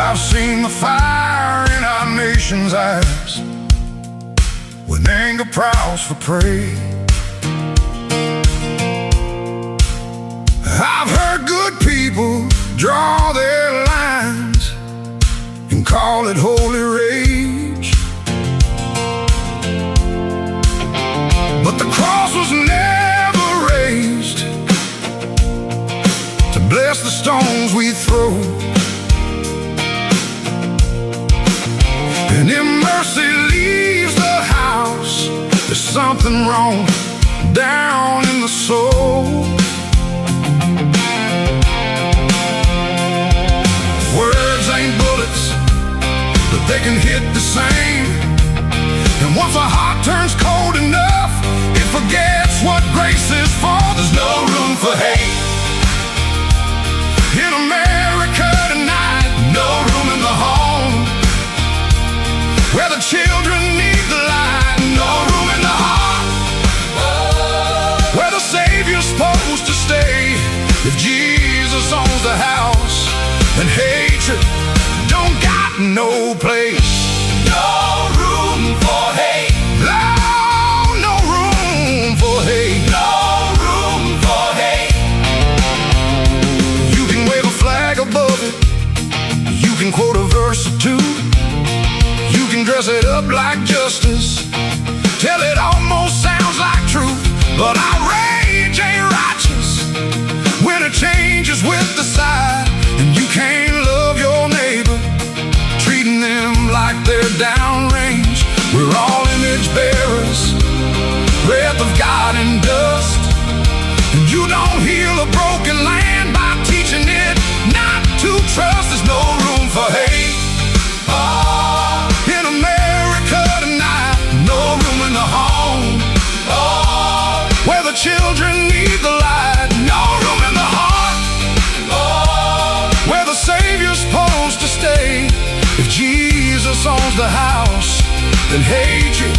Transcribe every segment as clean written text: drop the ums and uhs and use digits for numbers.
I've seen the fire in our nation's eyes when anger prowls for prey. I've heard good people draw their lines and call it holy rage. But the cross was never raised to bless the stones we throw. And if mercy leaves the house, there's something wrong down in the soul. Words ain't bullets, but they can hit the same. And once a heart turns cold enough, it forgets what grace is for. There's no room for hate in America tonight. No room in the home where the children need the light. No room in the heart where the Savior's supposed to stay. If Jesus owns the house, then hatred don't got no place. No room for hate. No room for hate. No room for hate. You can wave a flag above it, you can quote a verse or two, you can dress it up like justice till it almost sounds like truth. But outrage ain't righteous when it changes with the side. And you can't love your neighbor treating them like they're downrange. We're all image bearers, breath of God and dust. And you don't heal a broken land by teaching it not to trust. There's no room for hate in America tonight. No room in the home where the children need the light. No room in the heart where the Savior's supposed to stay. If Jesus owns the house, then hatred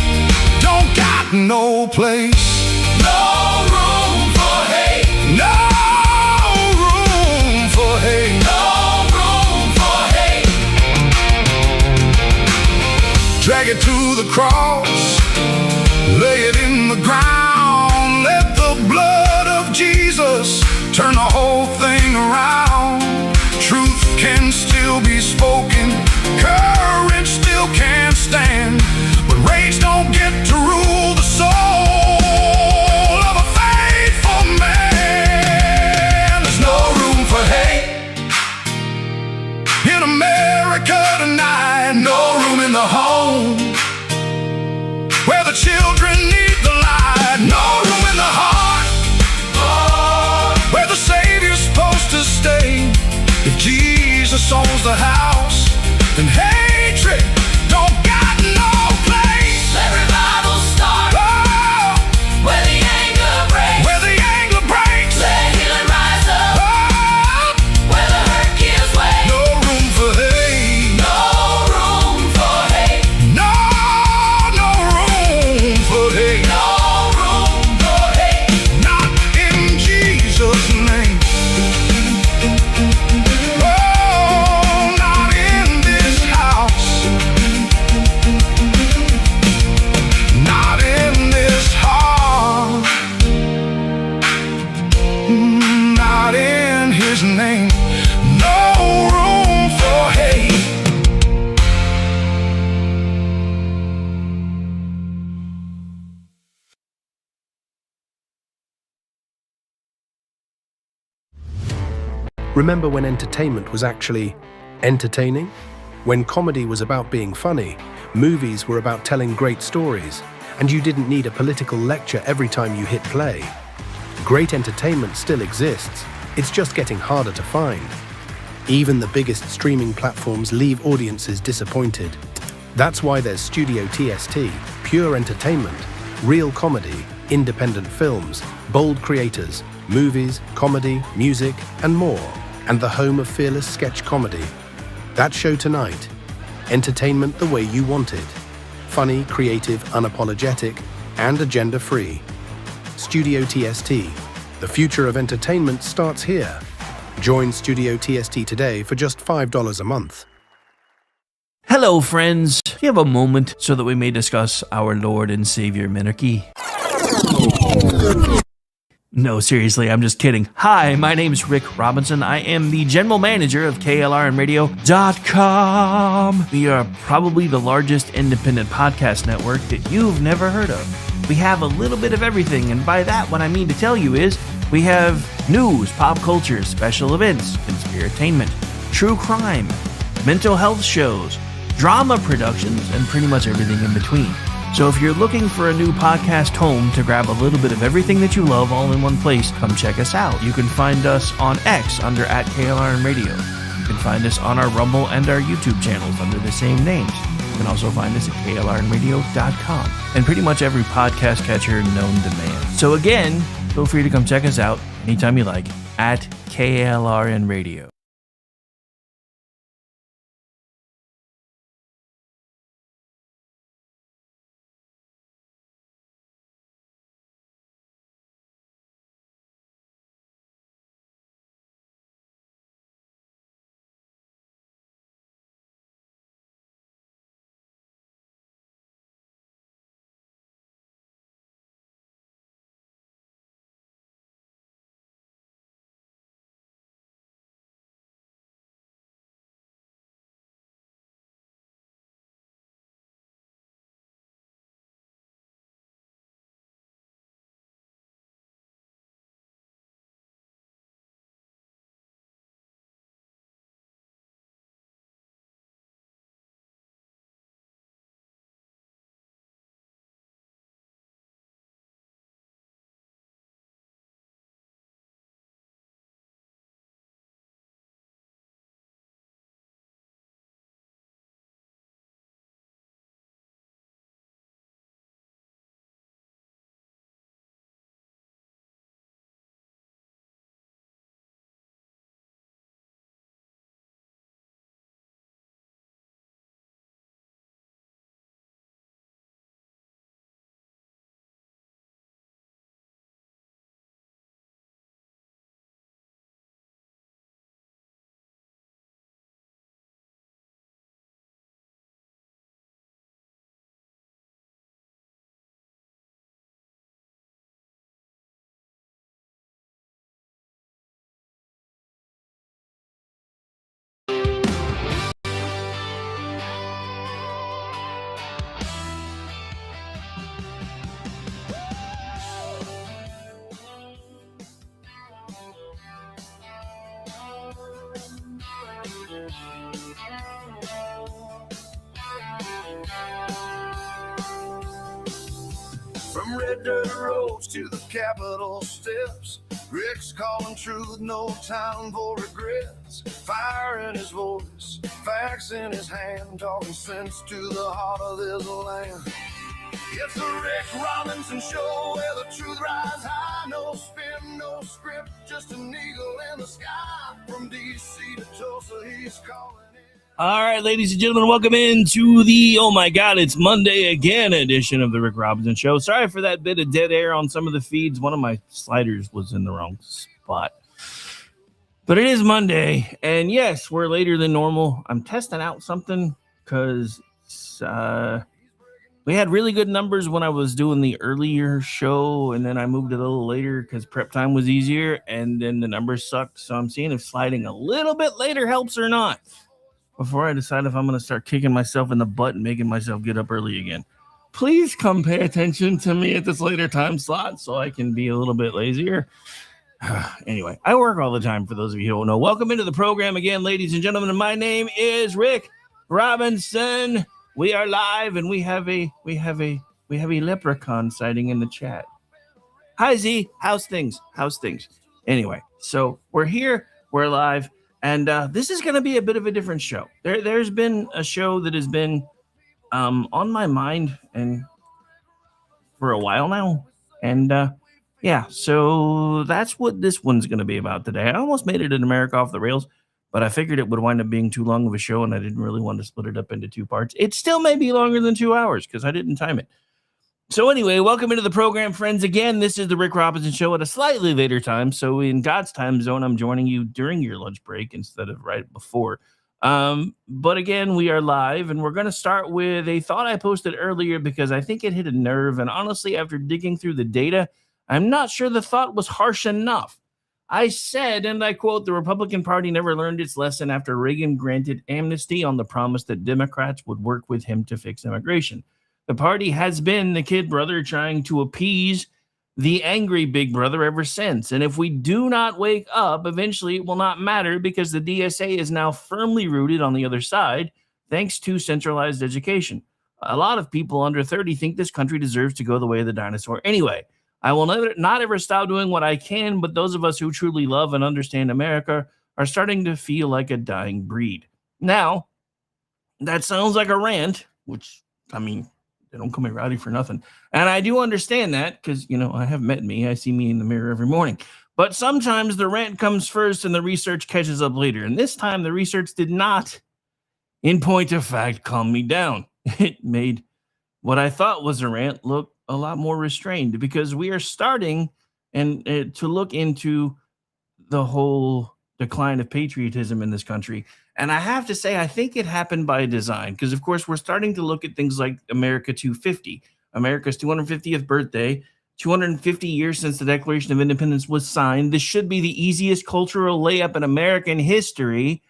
don't got no place. No room for hate. No room for hate. No room for hate. Drag it to the cross, lay it in the ground. Let the blood of Jesus turn the whole thing around. Truth can still be spoken, courage still can stand, but rage don't get to rule the soul of a faithful man. There's no room for hate in America tonight. No room in the home where the children need the light. No room in the heart where the Savior's supposed to stay. If Jesus owns the house, then hatred don't got no place. Let revival start where the anger breaks. Where the anger breaks. Let healing rise up where the hurt gives way. No room for hate. No room for hate. No room for hate. No room for hate. Not in Jesus' name. Oh, not Remember when entertainment was actually entertaining? When comedy was about being funny, movies were about telling great stories, and you didn't need a political lecture every time you hit play. Great entertainment still exists, it's just getting harder to find. Even the biggest streaming platforms leave audiences disappointed. That's why there's Studio TST, pure entertainment, real comedy, independent films, bold creators, movies, comedy, music, and more, and the home of fearless sketch comedy. That show tonight, entertainment the way you want it. Funny, creative, unapologetic, and agenda-free. Studio TST, the future of entertainment starts here. Join Studio TST today for just $5 a month. Hello, friends. Do you have a moment so that we may discuss our Lord and Savior Minarchy? No, seriously, I'm just kidding. Hi, my name is Rick Robinson. I am the general manager of KLRNradio.com. We are probably the largest independent podcast network that you've never heard of. We have a little bit of everything, and by that, what I mean to tell you is we have news, pop culture, special events, conspiratainment, true crime, mental health shows, drama productions, and pretty much everything in between. So if you're looking for a new podcast home to grab a little bit of everything that you love all in one place, come check us out. You can find us on X under @KLRNradio. You can find us on our Rumble and our YouTube channels under the same names. You can also find us at KLRNradio.com and pretty much every podcast catcher known to man. So again, feel free to come check us out anytime you like at KLRNradio. From red dirt roads to the Capitol steps, Rick's calling truth, no time for regrets. Fire in his voice, facts in his hand, talking sense to the heart of this land. It's the Rick Robinson Show where the truth rides high. No spin, no script, just an eagle in the sky. From D.C. to Tulsa, he's calling it. All right, ladies and gentlemen, welcome into the Oh My God, It's Monday Again edition of the Rick Robinson Show. Sorry for that bit of dead air on some of the feeds. One of my sliders was in the wrong spot. But it is Monday, and yes, we're later than normal. I'm testing out something because we had really good numbers when I was doing the earlier show, and then I moved a little later because prep time was easier, and then the numbers sucked. So I'm seeing if sliding a little bit later helps or not before I decide if I'm going to start kicking myself in the butt and making myself get up early again. Please come pay attention to me at this later time slot so I can be a little bit lazier. Anyway, I work all the time, for those of you who don't know. Welcome into the program again, ladies and gentlemen. My name is Rick Robinson. We are live, and we have a leprechaun sighting in the chat. Hi Z, how's things? Anyway, so we're here, we're live, and this is going to be a bit of a different show. There's been a show that has been on my mind and for a while now, and yeah, so that's what this one's going to be about today. I almost made it in America Off the Rails, but I figured it would wind up being too long of a show, and I didn't really want to split it up into two parts. It still may be longer than 2 hours because I didn't time it. So anyway, welcome into the program, friends. Again, this is the Rick Robinson Show at a slightly later time. So in God's time zone, I'm joining you during your lunch break instead of right before. But again, we are live, and we're going to start with a thought I posted earlier because I think it hit a nerve. And honestly, after digging through the data, I'm not sure the thought was harsh enough. I said, and I quote, the Republican Party never learned its lesson after Reagan granted amnesty on the promise that Democrats would work with him to fix immigration. The party has been the kid brother trying to appease the angry big brother ever since. And if we do not wake up, eventually it will not matter because the DSA is now firmly rooted on the other side, thanks to centralized education. A lot of people under 30 think this country deserves to go the way of the dinosaur. Anyway, I will not ever stop doing what I can, but those of us who truly love and understand America are starting to feel like a dying breed. Now, that sounds like a rant, which, I mean, they don't call me rowdy for nothing. And I do understand that because, I have met me. I see me in the mirror every morning. But sometimes the rant comes first and the research catches up later. And this time the research did not, in point of fact, calm me down. It made what I thought was a rant look a lot more restrained because we are starting to look into the whole decline of patriotism in this country. And I have to say, I think it happened by design because, of course, we're starting to look at things like America 250, America's 250th birthday, 250 years since the Declaration of Independence was signed. This should be the easiest cultural layup in American history,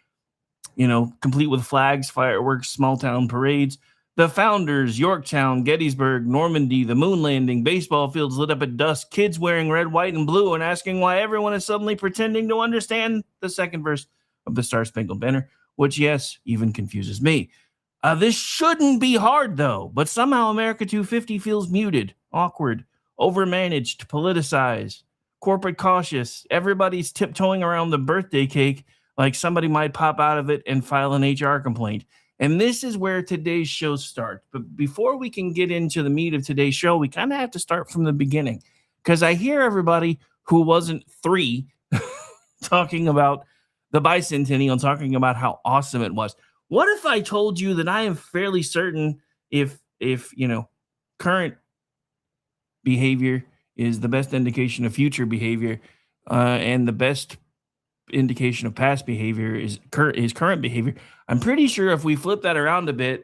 complete with flags, fireworks, small town parades. The founders, Yorktown, Gettysburg, Normandy, the moon landing, baseball fields lit up at dusk, kids wearing red, white, and blue and asking why everyone is suddenly pretending to understand the second verse of the Star-Spangled Banner, which, yes, even confuses me. This shouldn't be hard, though, but somehow America 250 feels muted, awkward, overmanaged, politicized, corporate cautious. Everybody's tiptoeing around the birthday cake like somebody might pop out of it and file an HR complaint. And this is where today's show starts. But before we can get into the meat of today's show, we kind of have to start from the beginning. Because I hear everybody who wasn't 3 talking about the bicentennial, talking about how awesome it was. What if I told you that I am fairly certain if current behavior is the best indication of future behavior, and the best indication of past behavior is current behavior? I'm pretty sure if we flip that around a bit,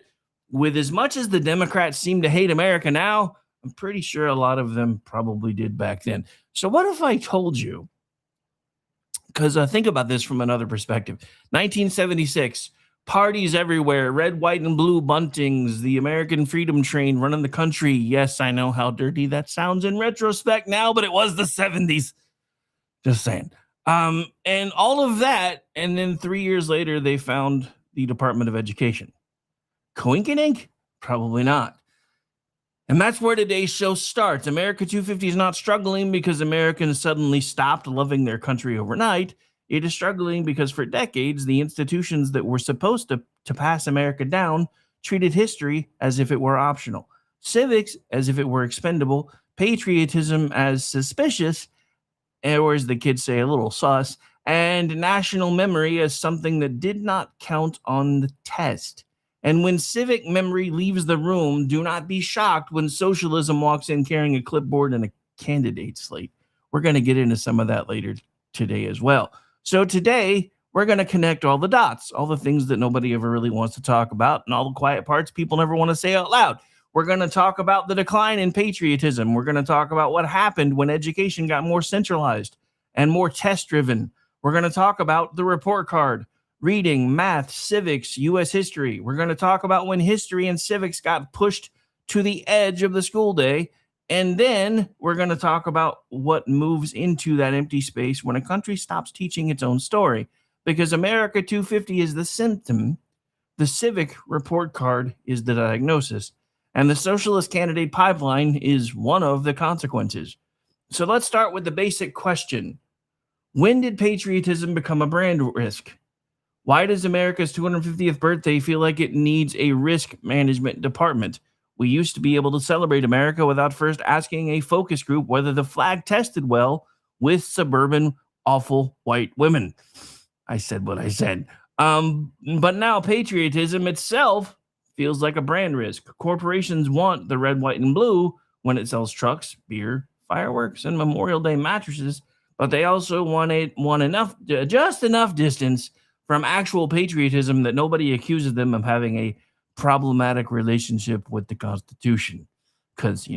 with as much as the Democrats seem to hate America now, I'm pretty sure a lot of them probably did back then. So what if I told you, because think about this from another perspective, 1976, parties everywhere, red, white, and blue buntings, the American Freedom Train running the country. Yes, I know how dirty that sounds in retrospect now, but it was the 70s. Just saying. And all of that, and then 3 years later, they found the Department of Education. Coinkydink? Probably not. And that's where today's show starts. America 250 is not struggling because Americans suddenly stopped loving their country overnight. It is struggling because for decades, the institutions that were supposed to pass America down treated history as if it were optional, civics as if it were expendable, patriotism as suspicious, or as the kids say, a little sus, and national memory as something that did not count on the test. And when civic memory leaves the room, do not be shocked when socialism walks in carrying a clipboard and a candidate slate. We're going to get into some of that later today as well. So today, we're going to connect all the dots, all the things that nobody ever really wants to talk about, and all the quiet parts people never want to say out loud. We're going to talk about the decline in patriotism. We're going to talk about what happened when education got more centralized and more test-driven. We're going to talk about the report card, reading, math, civics, U.S. history. We're going to talk about when history and civics got pushed to the edge of the school day. And then we're going to talk about what moves into that empty space when a country stops teaching its own story. Because America 250 is the symptom, the civic report card is the diagnosis, and the socialist candidate pipeline is one of the consequences. So let's start with the basic question. When did patriotism become a brand risk? Why does America's 250th birthday feel like it needs a risk management department? We used to be able to celebrate America without first asking a focus group whether the flag tested well with suburban, awful white women. I said what I said. But now patriotism itself feels like a brand risk. Corporations want the red, white, and blue when it sells trucks, beer, fireworks, and Memorial Day mattresses, but they also want just enough distance from actual patriotism that nobody accuses them of having a problematic relationship with the Constitution. Because,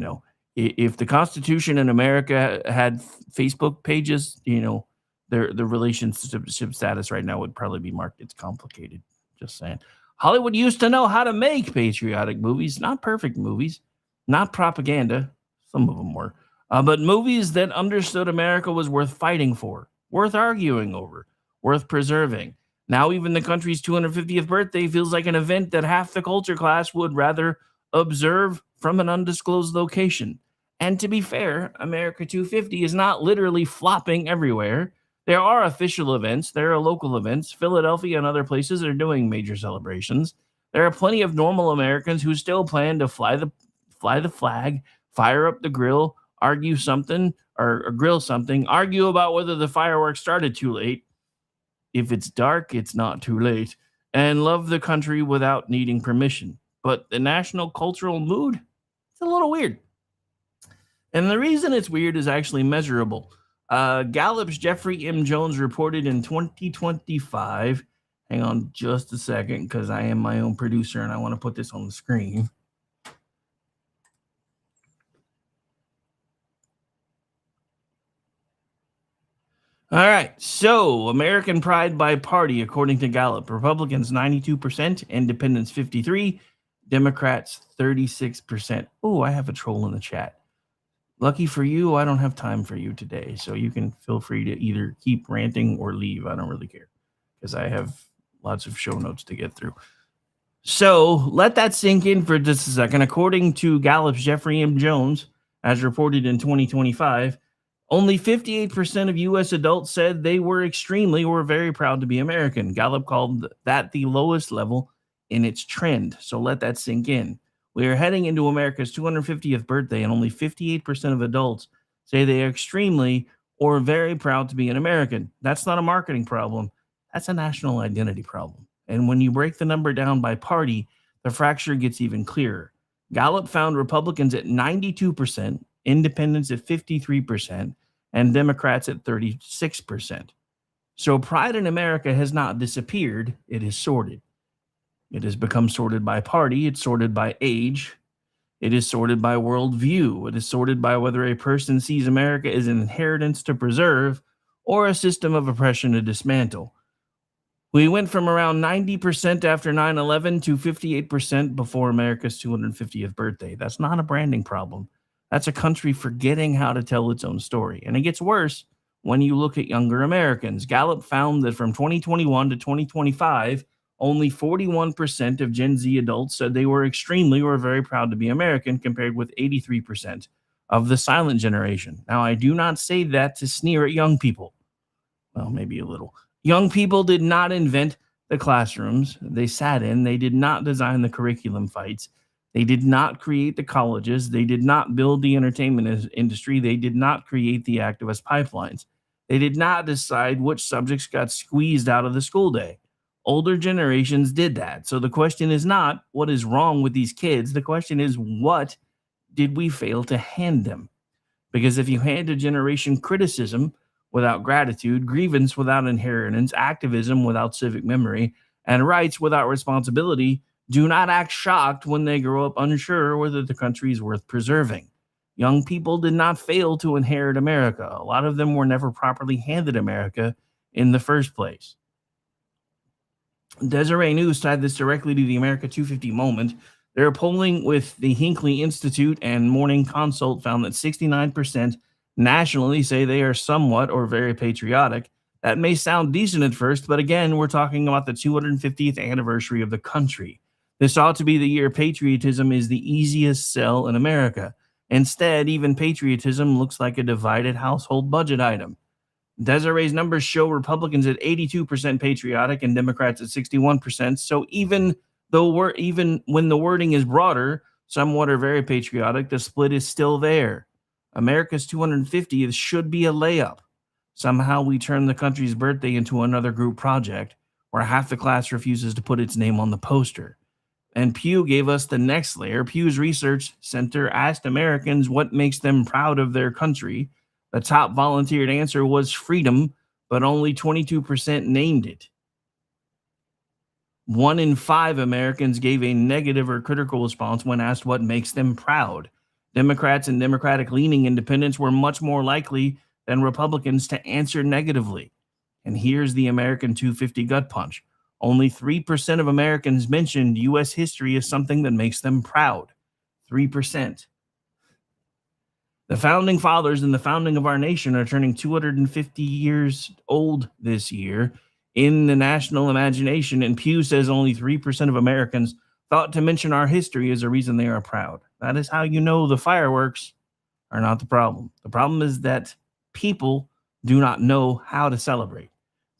if the Constitution in America had Facebook pages, the relationship status right now would probably be marked it's complicated. Just saying. Hollywood used to know how to make patriotic movies, not perfect movies, not propaganda. Some of them were, but movies that understood America was worth fighting for, worth arguing over, worth preserving. Now even the country's 250th birthday feels like an event that half the culture class would rather observe from an undisclosed location. And to be fair, America 250 is not literally flopping everywhere. There are official events, there are local events. Philadelphia and other places are doing major celebrations. There are plenty of normal Americans who still plan to fly the flag, fire up the grill, argue something or grill something, argue about whether the fireworks started too late. If it's dark, it's not too late, and love the country without needing permission. But the national cultural mood, it's a little weird. And the reason it's weird is actually measurable. Gallup's Jeffrey M. Jones reported in 2025. Hang on just a second, because I am my own producer and I want to put this on the screen. All right, so American pride by party, according to Gallup. Republicans 92%, Independents 53%, Democrats 36%. Oh, I have a troll in the chat. Lucky for you, I don't have time for you today, so you can feel free to either keep ranting or leave. I don't really care, because I have lots of show notes to get through. So let that sink in for just a second. According to Gallup's Jeffrey M. Jones, as reported in 2025, only 58% of U.S. adults said they were extremely or very proud to be American. Gallup called that the lowest level in its trend. So let that sink in. We are heading into America's 250th birthday, and only 58% of adults say they are extremely or very proud to be an American. That's not a marketing problem. That's a national identity problem. And when you break the number down by party, the fracture gets even clearer. Gallup found Republicans at 92%, Independents at 53%, and Democrats at 36%. So pride in America has not disappeared, it is sorted. It has become sorted by party, it's sorted by age, it is sorted by worldview, it is sorted by whether a person sees America as an inheritance to preserve or a system of oppression to dismantle. We went from around 90% after 9/11 to 58% before America's 250th birthday. That's not a branding problem. That's a country forgetting how to tell its own story. And it gets worse when you look at younger Americans. Gallup found that from 2021 to 2025, only 41% of Gen Z adults said they were extremely or very proud to be American, compared with 83% of the silent generation. Now, I do not say that to sneer at young people. Well, maybe a little. Young people did not invent the classrooms they sat in. They did not design the curriculum fights. They did not create the colleges. They did not build the entertainment industry. They did not create the activist pipelines. They did not decide which subjects got squeezed out of the school day. Older generations did that. So the question is not what is wrong with these kids. The question is, what did we fail to hand them? Because if you hand a generation criticism without gratitude, grievance without inheritance, activism without civic memory, and rights without responsibility, do not act shocked when they grow up unsure whether the country is worth preserving. Young people did not fail to inherit America. A lot of them were never properly handed America in the first place. Desiree News tied this directly to the America 250 moment. Their polling with the Hinckley Institute and Morning Consult found that 69% nationally say they are somewhat or very patriotic. That may sound decent at first, but again, we're talking about the 250th anniversary of the country. This ought to be the year patriotism is the easiest sell in America. Instead, even patriotism looks like a divided household budget item. Desiree's numbers show Republicans at 82% patriotic and Democrats at 61%. So even when the wording is broader, somewhat or very patriotic, the split is still there. America's 250th should be a layup. Somehow we turn the country's birthday into another group project where half the class refuses to put its name on the poster. And Pew gave us the next layer. Pew's Research Center asked Americans what makes them proud of their country. The top volunteered answer was freedom, but only 22% named it. 1 in 5 Americans gave a negative or critical response when asked what makes them proud. Democrats and Democratic-leaning independents were much more likely than Republicans to answer negatively. And here's the American 250 gut punch. Only 3% of Americans mentioned U.S. history as something that makes them proud. 3%. The founding fathers and the founding of our nation are turning 250 years old this year in the national imagination, and Pew says only 3% of Americans thought to mention our history as a reason they are proud. That is how you know the fireworks are not the problem. The problem is that people do not know how to celebrate.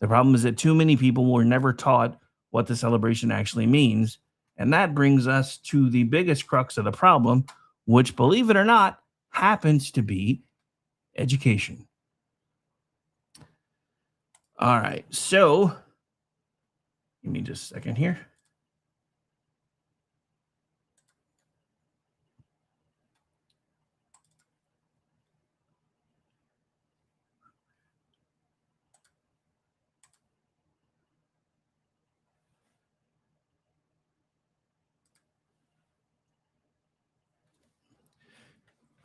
The problem is that too many people were never taught what the celebration actually means. And that brings us to the biggest crux of the problem, which, believe it or not, happens to be education. All right, so give me just a second here.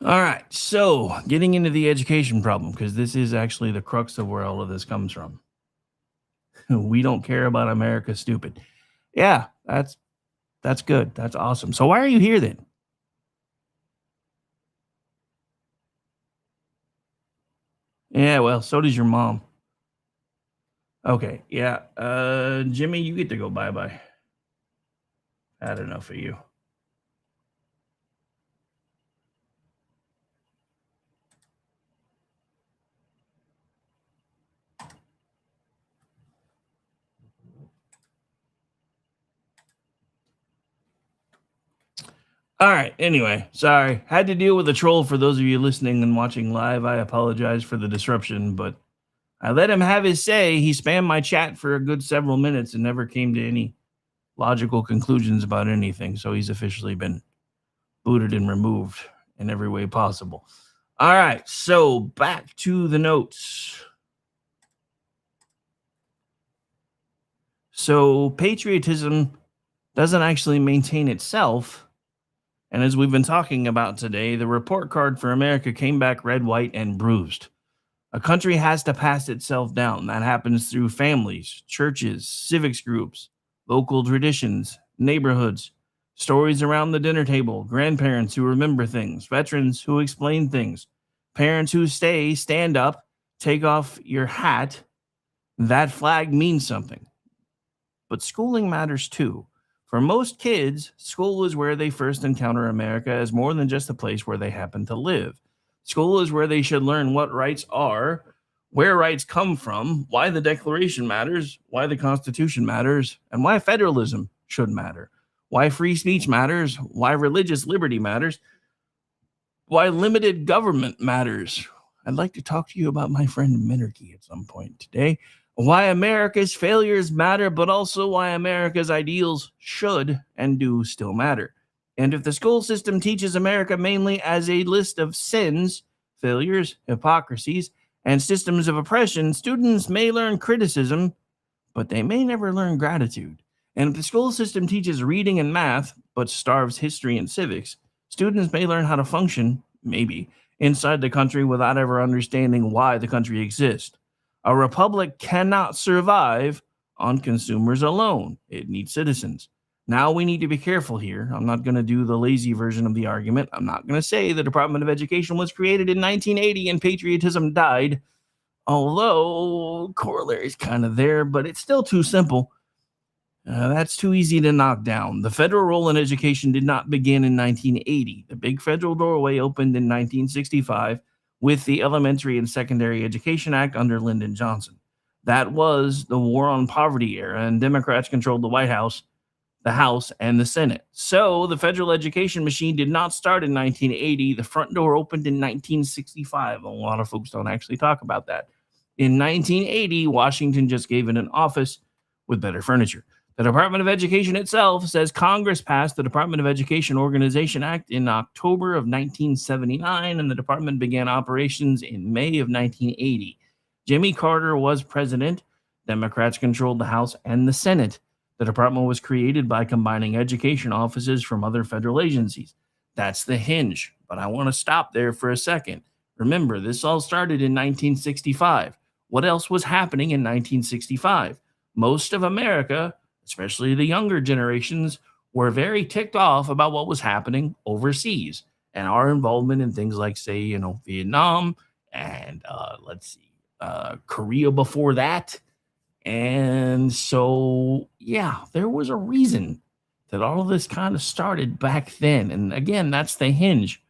All right, so getting into the education problem, because this is actually the crux of where all of this comes from. We don't care about America, stupid. Yeah, that's good. That's awesome. So why are you here then? Yeah, well, so does your mom. Okay, yeah. Jimmy, you get to go bye-bye. Had enough of you. All right. Anyway, sorry. Had to deal with a troll for those of you listening and watching live. I apologize for the disruption, but I let him have his say. He spammed my chat for a good several minutes and never came to any logical conclusions about anything. So he's officially been booted and removed in every way possible. All right. So back to the notes. So patriotism doesn't actually maintain itself. And as we've been talking about today, the report card for America came back red, white, and bruised. A country has to pass itself down. That happens through families, churches, civics groups, local traditions, neighborhoods, stories around the dinner table, grandparents who remember things, veterans who explain things, parents who stand up, take off your hat. That flag means something. But schooling matters too. For most kids, school is where they first encounter America as more than just a place where they happen to live. School is where they should learn what rights are, where rights come from, why the Declaration matters, why the Constitution matters, and why federalism should matter, why free speech matters, why religious liberty matters, why limited government matters. I'd like to talk to you about my friend Minarchy at some point today. Why America's failures matter, but also why America's ideals should and do still matter. And if the school system teaches America mainly as a list of sins, failures, hypocrisies, and systems of oppression, students may learn criticism, but they may never learn gratitude. And if the school system teaches reading and math, but starves history and civics, students may learn how to function, maybe, inside the country without ever understanding why the country exists. A republic cannot survive on consumers alone. It needs citizens. Now we need to be careful here. I'm not going to do the lazy version of the argument. I'm not going to say the Department of Education was created in 1980 and patriotism died, although corollary is kind of there, but it's still too simple. That's too easy to knock down. The federal role in education did not begin in 1980. The big federal doorway opened in 1965 with the Elementary and Secondary Education Act under Lyndon Johnson. That was the War on Poverty era, and Democrats controlled the White House, the House, and the Senate. So the federal education machine did not start in 1980. The front door opened in 1965. A lot of folks don't actually talk about that. In 1980, Washington just gave it an office with better furniture. The Department of Education itself says Congress passed the Department of Education Organization Act in October of 1979, and the department began operations in May of 1980. Jimmy Carter was president. Democrats controlled the House and the Senate. The department was created by combining education offices from other federal agencies. That's the hinge, but I want to stop there for a second. Remember, this all started in 1965. What else was happening in 1965? Most of America, especially the younger generations, were very ticked off about what was happening overseas and our involvement in things like, say, Vietnam and Korea before that. And so, yeah, there was a reason that all of this kind of started back then. And again, that's the hinge.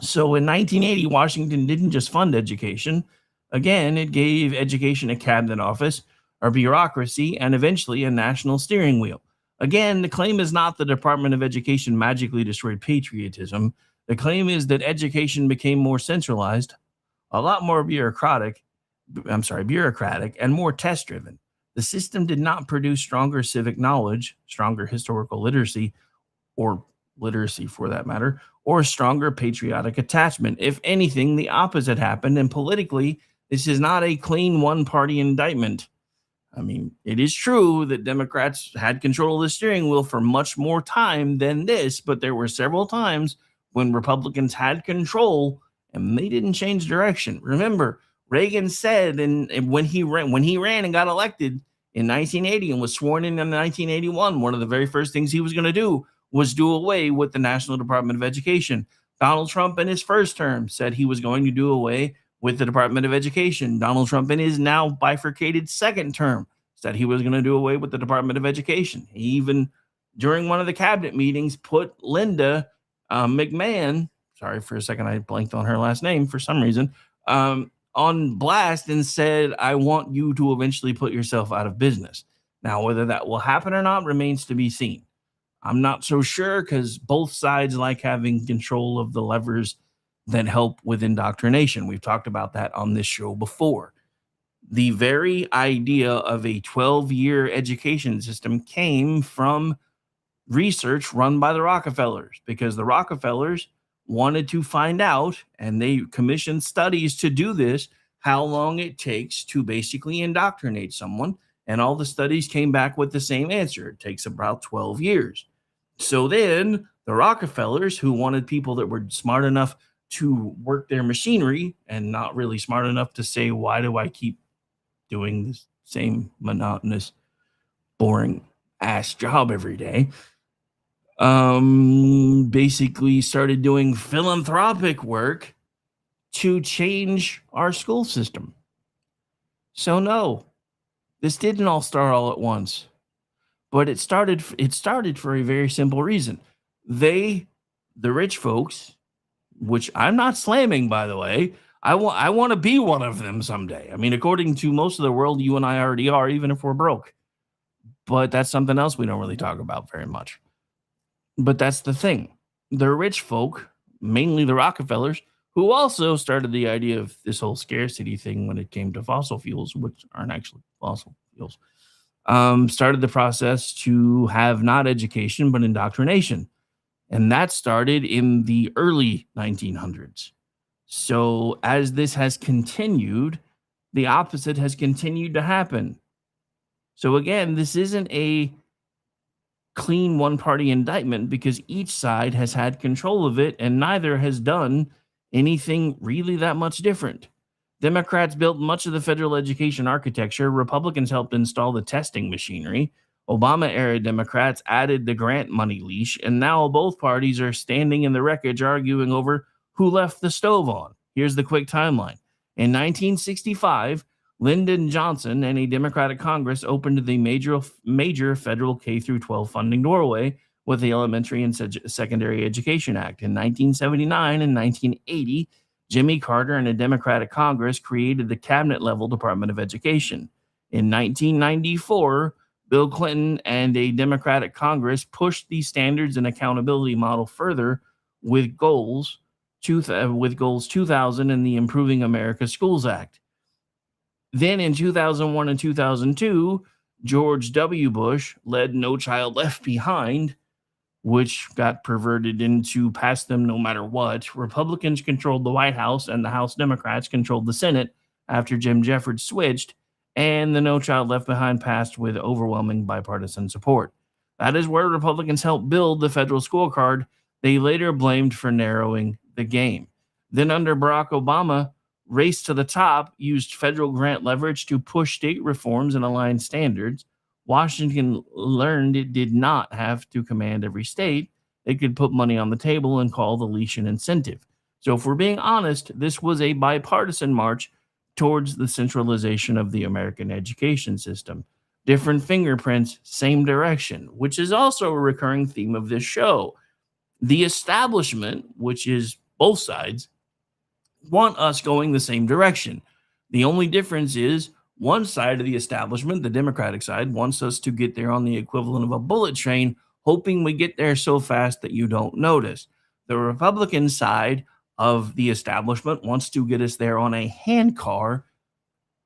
So in 1980, Washington didn't just fund education. Again, it gave education a cabinet office, a bureaucracy, and eventually a national steering wheel. Again, the claim is not the Department of Education magically destroyed patriotism. The claim is that education became more centralized, a lot more bureaucratic, and more test-driven. The system did not produce stronger civic knowledge, stronger historical literacy, or literacy for that matter, or stronger patriotic attachment. If anything, the opposite happened, and politically, this is not a clean one-party indictment. I mean, it is true that Democrats had control of the steering wheel for much more time than this, but there were several times when Republicans had control and they didn't change direction. Remember, Reagan said, and when he ran and got elected in 1980 and was sworn in 1981, one of the very first things he was going to do was do away with the National Department of Education. Donald Trump in his first term said he was going to do away with the Department of Education. Donald Trump in his now bifurcated second term said he was going to do away with the Department of Education. He even, during one of the cabinet meetings, put Linda McMahon, sorry for a second, I blanked on her last name for some reason, on blast and said, I want you to eventually put yourself out of business. Now, whether that will happen or not remains to be seen. I'm not so sure because both sides like having control of the levers that help with indoctrination. We've talked about that on this show before. The very idea of a 12-year education system came from research run by the Rockefellers, because the Rockefellers wanted to find out, and they commissioned studies to do this, how long it takes to basically indoctrinate someone. And all the studies came back with the same answer. It takes about 12 years. So then the Rockefellers, who wanted people that were smart enough to work their machinery and not really smart enough to say, why do I keep doing this same monotonous, boring ass job every day, basically started doing philanthropic work to change our school system. So no, this didn't all start all at once, but it started for a very simple reason. The rich folks, which I'm not slamming, by the way, I want to be one of them someday. I mean, according to most of the world, you and I already are, even if we're broke. But that's something else we don't really talk about very much. But that's the thing. The rich folk, mainly the Rockefellers, who also started the idea of this whole scarcity thing when it came to fossil fuels, which aren't actually fossil fuels, started the process to have not education, but indoctrination. And that started in the early 1900s. So as this has continued, the opposite has continued to happen. So again, this isn't a clean one-party indictment because each side has had control of it and neither has done anything really that much different. Democrats built much of the federal education architecture. Republicans helped install the testing machinery. Obama-era Democrats added the grant money leash, and now both parties are standing in the wreckage arguing over who left the stove on. Here's the quick timeline. In 1965, Lyndon Johnson and a Democratic Congress opened the major federal K-12 funding doorway with the Elementary and Secondary Education Act. In 1979 and 1980, Jimmy Carter and a Democratic Congress created the cabinet-level Department of Education. In 1994, Bill Clinton and a Democratic Congress pushed the standards and accountability model further with goals 2000 and the Improving America Schools Act. Then in 2001 and 2002, George W. Bush led No Child Left Behind, which got perverted into pass them no matter what. Republicans controlled the White House and the House Democrats controlled the Senate after Jim Jeffords switched, and the No Child Left Behind passed with overwhelming bipartisan support. That is where Republicans helped build the federal scorecard they later blamed for narrowing the game. Then under Barack Obama, Race to the Top used federal grant leverage to push state reforms and align standards. Washington learned it did not have to command every state. It could put money on the table and call the leash an incentive. So if we're being honest, this was a bipartisan march towards the centralization of the American education system. Different fingerprints, same direction, which is also a recurring theme of this show. The establishment, which is both sides, want us going the same direction. The only difference is one side of the establishment, the Democratic side, wants us to get there on the equivalent of a bullet train, hoping we get there so fast that you don't notice. The Republican side of the establishment wants to get us there on a handcar,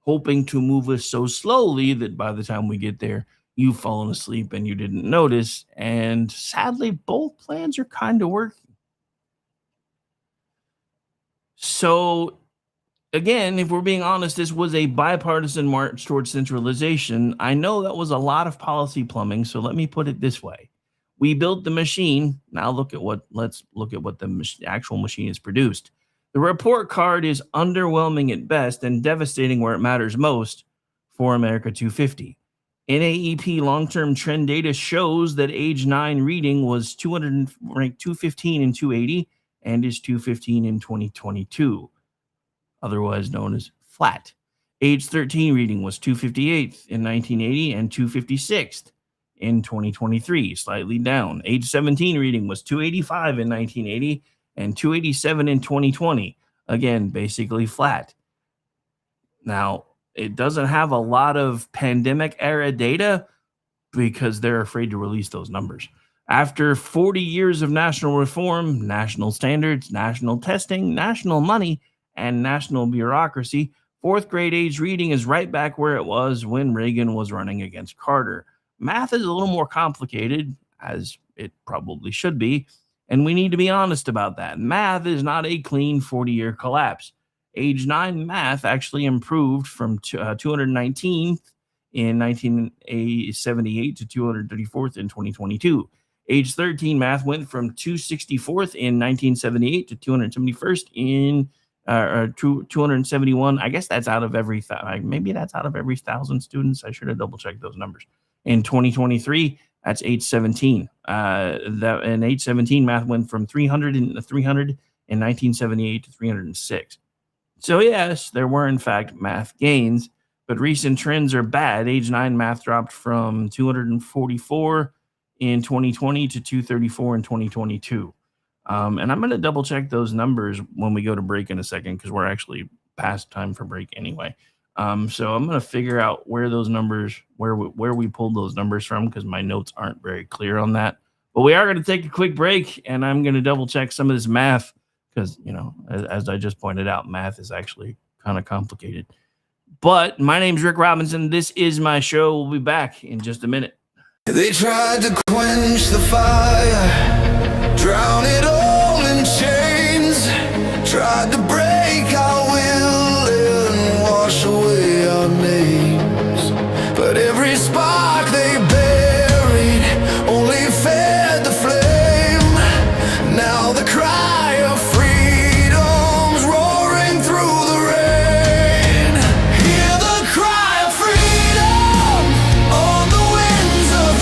hoping to move us so slowly that by the time we get there, you've fallen asleep and you didn't notice. And sadly, both plans are kind of working. So, again, if we're being honest, this was a bipartisan march towards centralization. I know that was a lot of policy plumbing, so let me put it this way. We built the machine. Now let's look at what the actual machine has produced. The report card is underwhelming at best and devastating where it matters most for America 250. NAEP long-term trend data shows that age 9 reading was ranked 215 in 280 and is 215 in 2022, otherwise known as flat. Age 13 reading was 258th in 1980 and 256th in 2023, slightly down. Age 17 reading was 285 in 1980 and 287 in 2020, again, basically flat. Now, it doesn't have a lot of pandemic era data because they're afraid to release those numbers. After 40 years of national reform, national standards, national testing, national money, and national bureaucracy, fourth grade age reading is right back where it was when Reagan was running against Carter. Math is a little more complicated, as it probably should be, and we need to be honest about that. Math is not a clean 40-year collapse. Age 9 math actually improved from 219th in 1978 to 234th in 2022. Age 13 math went from 264th in 1978 to 271st in 271. I guess that's out of every maybe that's out of every 1,000 students. I should have double checked those numbers. In 2023, that's age 17. And age 17 math went from 300 in 1978 to 306. So yes, there were in fact math gains, but recent trends are bad. Age 9 math dropped from 244 in 2020 to 234 in 2022. And I'm going to double check those numbers when we go to break in a second, because we're actually past time for break anyway. So I'm going to figure out where those numbers, where we pulled those numbers from, because my notes aren't very clear on that. But we are going to take a quick break, and I'm going to double check some of this math, because, you know, as I just pointed out, math is actually kind of complicated. But my name's Rick Robinson. This is my show. We'll be back in just a minute. They tried to quench the fire, drown it all in chains, tried to break our will and wash away our names. But every spark they buried only fed the flame. Now the cry of freedom's roaring through the rain. Hear the cry of freedom on the winds of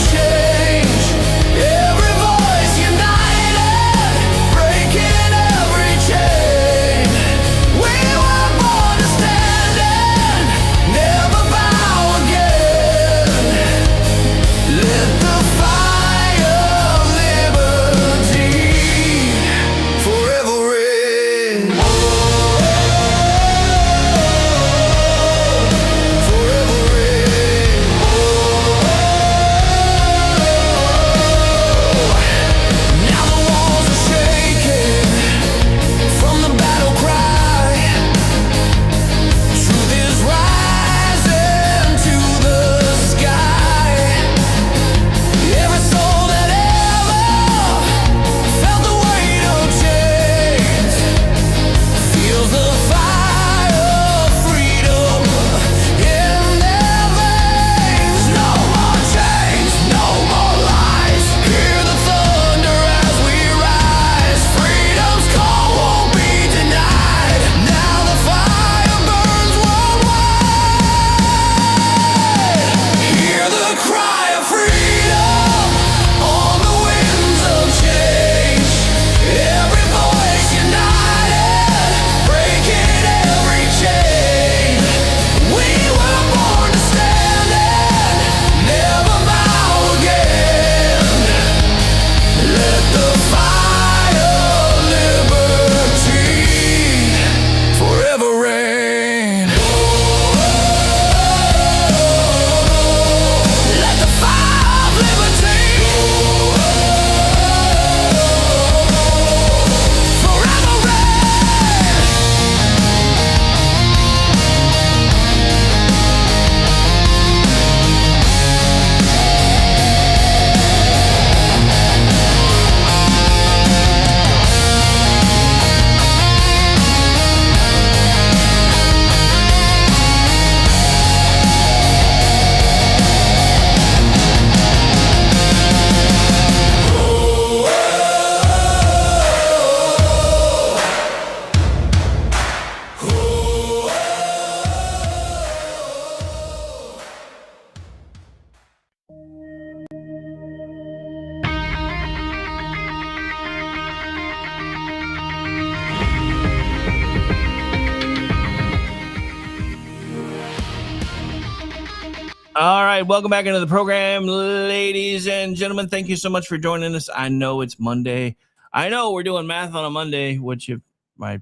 All right, welcome back into the program, ladies and gentlemen. Thank you so much for joining us. I know it's Monday. I know we're doing math on a Monday, which if my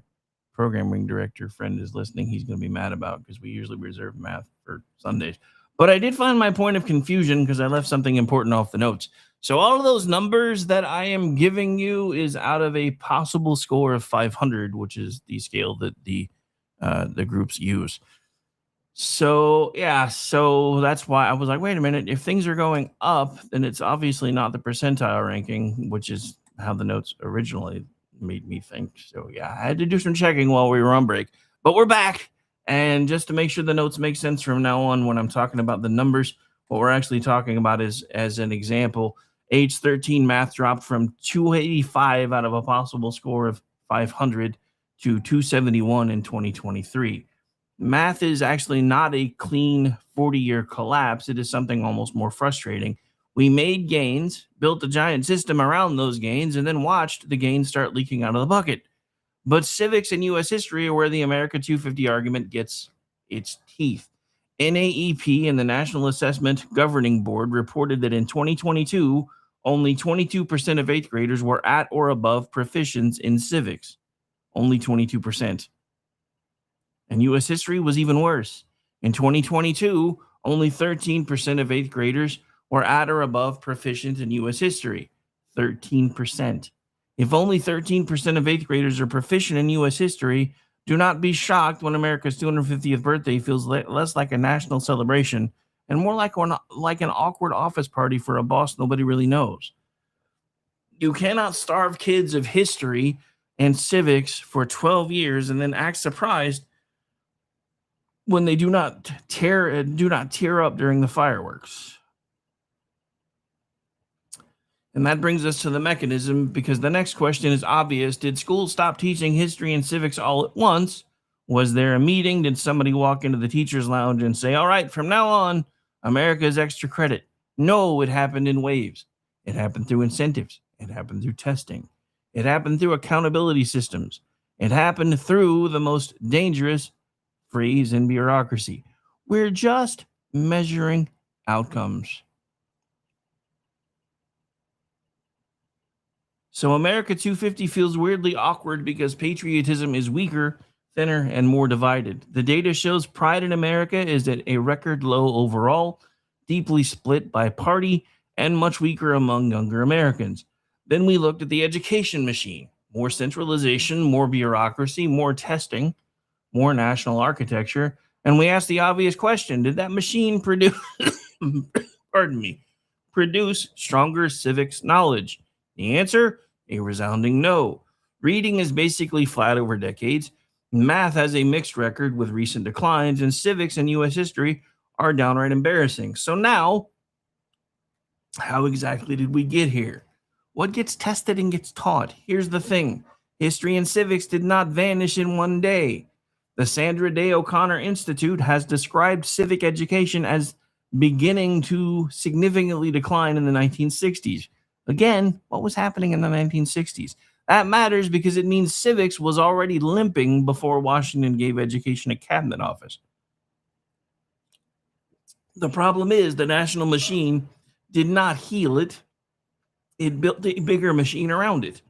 programming director friend is listening, he's going to be mad about because we usually reserve math for Sundays. But I did find my point of confusion because I left something important off the notes. So all of those numbers that I am giving you is out of a possible score of 500, which is the scale that the groups use. So that's why I was like, wait a minute, if things are going up, then it's obviously not the percentile ranking, which is how the notes originally made me think. So yeah, I had to do some checking while we were on break, but we're back. And just to make sure the notes make sense from now on, when I'm talking about the numbers, what we're actually talking about is, as an example, age 13 math dropped from 285 out of a possible score of 500 to 271 in 2023. Math is actually not a clean 40-year collapse. It is something almost more frustrating. We made gains, built a giant system around those gains, and then watched the gains start leaking out of the bucket. But civics and U.S. history are where the America 250 argument gets its teeth. NAEP and the National Assessment Governing Board reported that in 2022, only 22% of eighth graders were at or above proficiency in civics. Only 22%. And U.S. history was even worse. In 2022, only 13% of eighth graders were at or above proficient in U.S. history. 13%. If only 13% of eighth graders are proficient in U.S. history, do not be shocked when America's 250th birthday feels less like a national celebration and more like an awkward office party for a boss nobody really knows. You cannot starve kids of history and civics for 12 years and then act surprised when they do not tear up during the fireworks. And that brings us to the mechanism, because the next question is obvious. Did schools stop teaching history and civics all at once? Was there a meeting? Did somebody walk into the teacher's lounge and say, all right, from now on, America is extra credit? No, it happened in waves. It happened through incentives. It happened through testing. It happened through accountability systems. It happened through the most dangerous freeze in bureaucracy. We're just measuring outcomes. So America 250 feels weirdly awkward because patriotism is weaker, thinner, and more divided. The data shows pride in America is at a record low overall, deeply split by party, and much weaker among younger Americans. Then we looked at the education machine. More centralization, more bureaucracy, more testing, more national architecture, and we asked the obvious question: did that machine produce produce stronger civics knowledge? The answer: a resounding no. Reading is basically flat over decades. Math has a mixed record with recent declines, and civics and U.S. history are downright embarrassing. So now, how exactly did we get here? What gets tested and gets taught? Here's the thing: history and civics did not vanish in one day. The Sandra Day O'Connor Institute has described civic education as beginning to significantly decline in the 1960s. Again, what was happening in the 1960s? That matters because it means civics was already limping before Washington gave education a cabinet office. The problem is the national machine did not heal it. It built a bigger machine around it.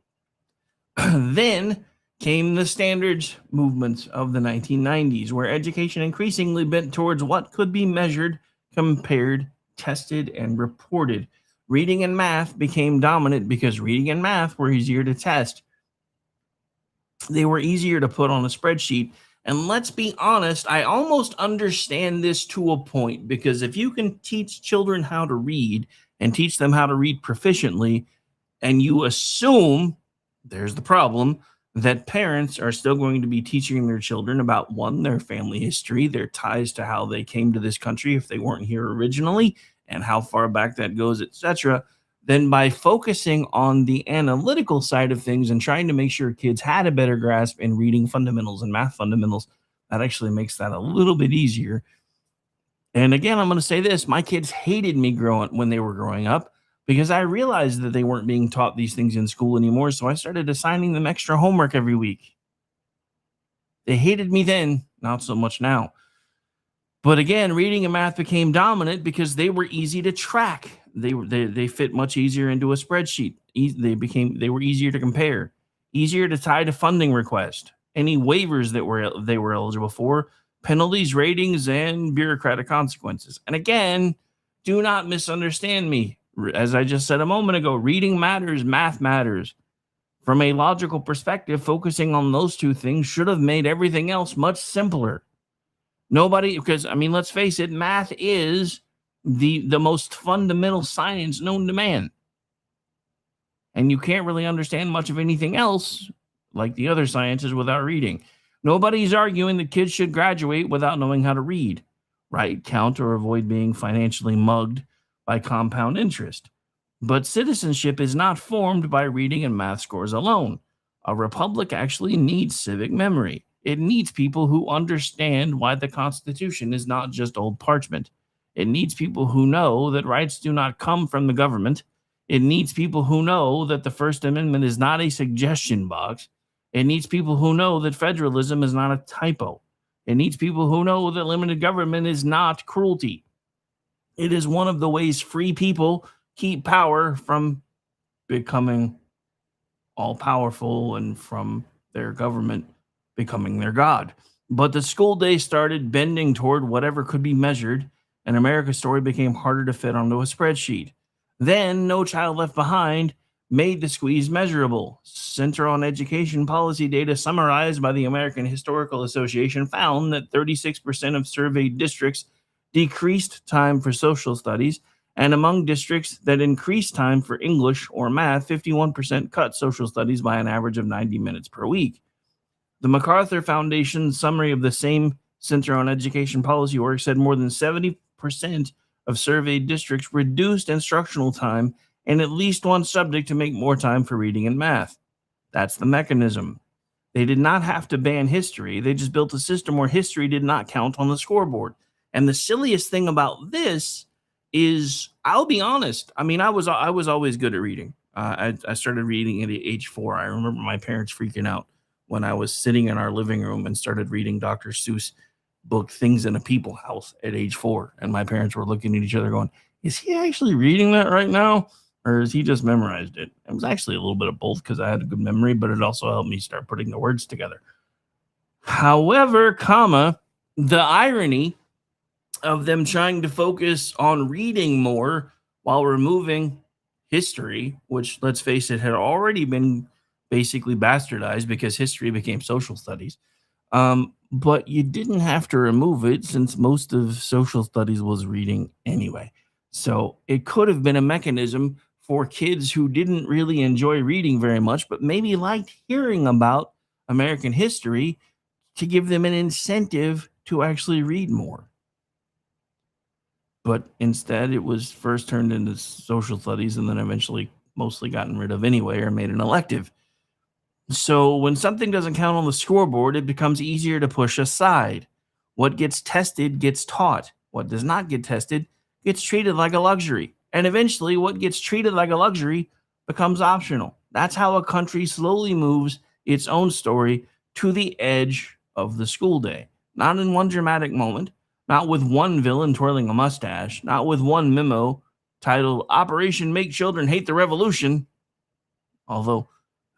Then came the standards movements of the 1990s, where education increasingly bent towards what could be measured, compared, tested, and reported. Reading and math became dominant because reading and math were easier to test. They were easier to put on a spreadsheet. And let's be honest, I almost understand this to a point, because if you can teach children how to read and teach them how to read proficiently, and you assume, there's the problem, that parents are still going to be teaching their children about, one, their family history, their ties to how they came to this country if they weren't here originally, and how far back that goes, etc., then by focusing on the analytical side of things and trying to make sure kids had a better grasp in reading fundamentals and math fundamentals, that actually makes that a little bit easier. And again, I'm going to say this: my kids hated me when they were growing up, because I realized that they weren't being taught these things in school anymore, so I started assigning them extra homework every week. They hated me then, not so much now. But again, reading and math became dominant because they were easy to track. They fit much easier into a spreadsheet. They were easier to compare, easier to tie to funding request, any waivers that they were eligible for, penalties, ratings, and bureaucratic consequences. And again, do not misunderstand me. As I just said a moment ago, reading matters, math matters. From a logical perspective, focusing on those two things should have made everything else much simpler. Because I mean, let's face it, math is the most fundamental science known to man. And you can't really understand much of anything else, like the other sciences, without reading. Nobody's arguing that kids should graduate without knowing how to read, write, count, or avoid being financially mugged by compound interest. But citizenship is not formed by reading and math scores alone. A republic actually needs civic memory. It needs people who understand why the Constitution is not just old parchment. It needs people who know that rights do not come from the government. It needs people who know that the First Amendment is not a suggestion box. It needs people who know that federalism is not a typo. It needs people who know that limited government is not cruelty. It is one of the ways free people keep power from becoming all-powerful and from their government becoming their god. But the school day started bending toward whatever could be measured, and America's story became harder to fit onto a spreadsheet. Then, No Child Left Behind made the squeeze measurable. Center on Education policy data summarized by the American Historical Association found that 36% of surveyed districts decreased time for social studies, and among districts that increased time for English or math, 51% cut social studies by an average of 90 minutes per week. The MacArthur Foundation summary of the same Center on Education policy work said more than 70% of surveyed districts reduced instructional time in at least one subject to make more time for reading and math. That's the mechanism. They did not have to ban history. They just built a system where history did not count on the scoreboard. And the silliest thing about this is, I'll be honest, I mean, I was always good at reading. I started reading at age 4. I remember my parents freaking out when I was sitting in our living room and started reading Dr. Seuss book Things in a People House at age 4. And my parents were looking at each other going, is he actually reading that right now? Or has he just memorized it? It was actually a little bit of both because I had a good memory, but it also helped me start putting the words together. However, the irony of them trying to focus on reading more while removing history, which, let's face it, had already been basically bastardized because history became social studies. But you didn't have to remove it since most of social studies was reading anyway. So it could have been a mechanism for kids who didn't really enjoy reading very much, but maybe liked hearing about American history, to give them an incentive to actually read more. But instead, it was first turned into social studies and then eventually mostly gotten rid of anyway or made an elective. So when something doesn't count on the scoreboard, it becomes easier to push aside. What gets tested gets taught. What does not get tested gets treated like a luxury. And eventually, what gets treated like a luxury becomes optional. That's how a country slowly moves its own story to the edge of the school day. Not in one dramatic moment, not with one villain twirling a mustache, not with one memo titled Operation Make Children Hate the Revolution, although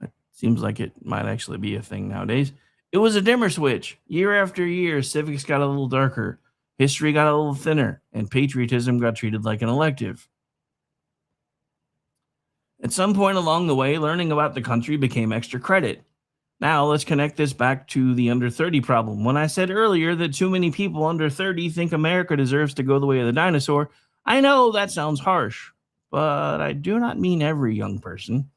it seems like it might actually be a thing nowadays. It was a dimmer switch. Year after year, civics got a little darker, history got a little thinner, and patriotism got treated like an elective. At some point along the way, learning about the country became extra credit. Now, let's connect this back to the under 30 problem. When I said earlier that too many people under 30 think America deserves to go the way of the dinosaur, I know that sounds harsh, but I do not mean every young person.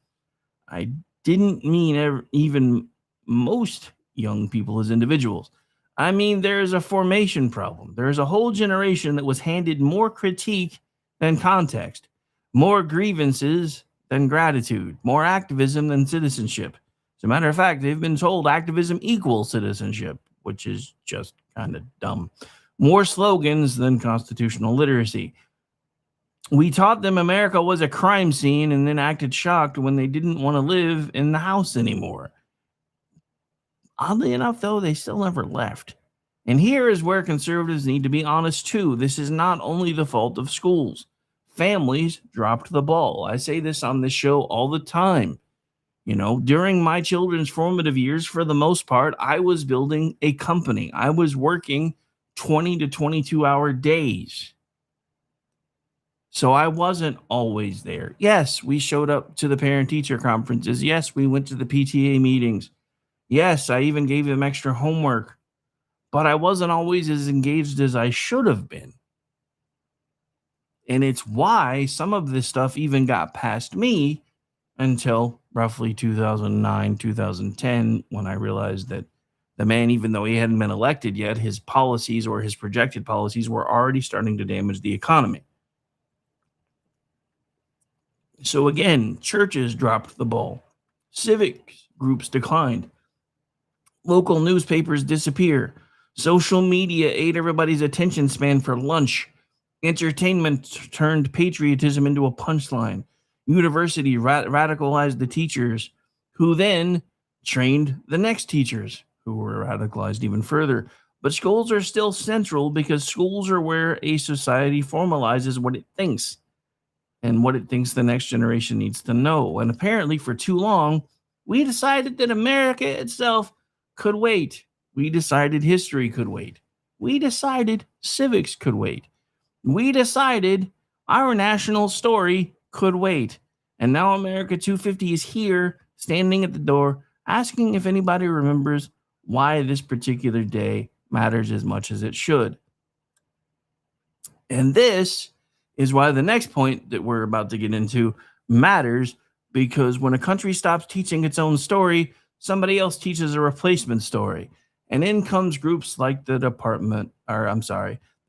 I didn't mean even most young people as individuals. I mean, there's a formation problem. There's a whole generation that was handed more critique than context, more grievances than gratitude, more activism than citizenship. As a matter of fact, they've been told activism equals citizenship, which is just kind of dumb. More slogans than constitutional literacy. We taught them America was a crime scene and then acted shocked when they didn't want to live in the house anymore. Oddly enough, though, they still never left. And here is where conservatives need to be honest too. This is not only the fault of schools. Families dropped the ball. I say this on this show all the time. During my children's formative years, for the most part, I was building a company. I was working 20 to 22-hour days. So I wasn't always there. Yes, we showed up to the parent-teacher conferences. Yes, we went to the PTA meetings. Yes, I even gave them extra homework. But I wasn't always as engaged as I should have been. And it's why some of this stuff even got past me until roughly 2009, 2010, when I realized that the man, even though he hadn't been elected yet, his policies or his projected policies were already starting to damage the economy. So again, churches dropped the ball. Civic groups declined. Local newspapers disappear. Social media ate everybody's attention span for lunch. Entertainment turned patriotism into a punchline. University radicalized the teachers, who then trained the next teachers, who were radicalized even further. But schools are still central because schools are where a society formalizes what it thinks and what it thinks the next generation needs to know. And apparently for too long, we decided that America itself could wait. We decided history could wait. We decided civics could wait. We decided our national story could wait. And now America 250 is here, standing at the door, asking if anybody remembers why this particular day matters as much as it should. And this is why the next point that we're about to get into matters, because when a country stops teaching its own story, somebody else teaches a replacement story. And in comes groups like the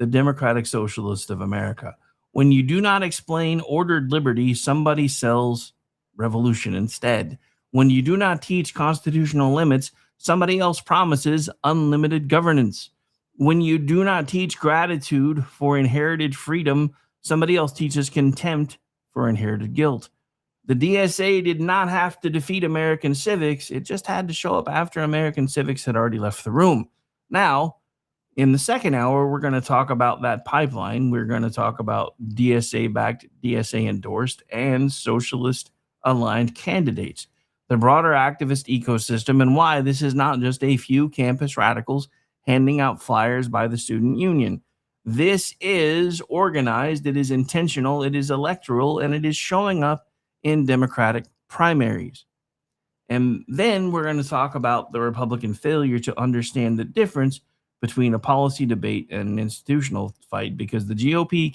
Democratic Socialists of America. When you do not explain ordered liberty, somebody sells revolution instead. When you do not teach constitutional limits, somebody else promises unlimited governance. When you do not teach gratitude for inherited freedom, somebody else teaches contempt for inherited guilt. The DSA did not have to defeat American civics. It just had to show up after American civics had already left the room. Now, in the second hour, we're going to talk about that pipeline. We're going to talk about DSA-backed, DSA-endorsed, and socialist-aligned candidates, the broader activist ecosystem, and why this is not just a few campus radicals handing out flyers by the student union. This is organized, it is intentional, it is electoral, and it is showing up in Democratic primaries. And then we're going to talk about the Republican failure to understand the difference between a policy debate and an institutional fight, because the GOP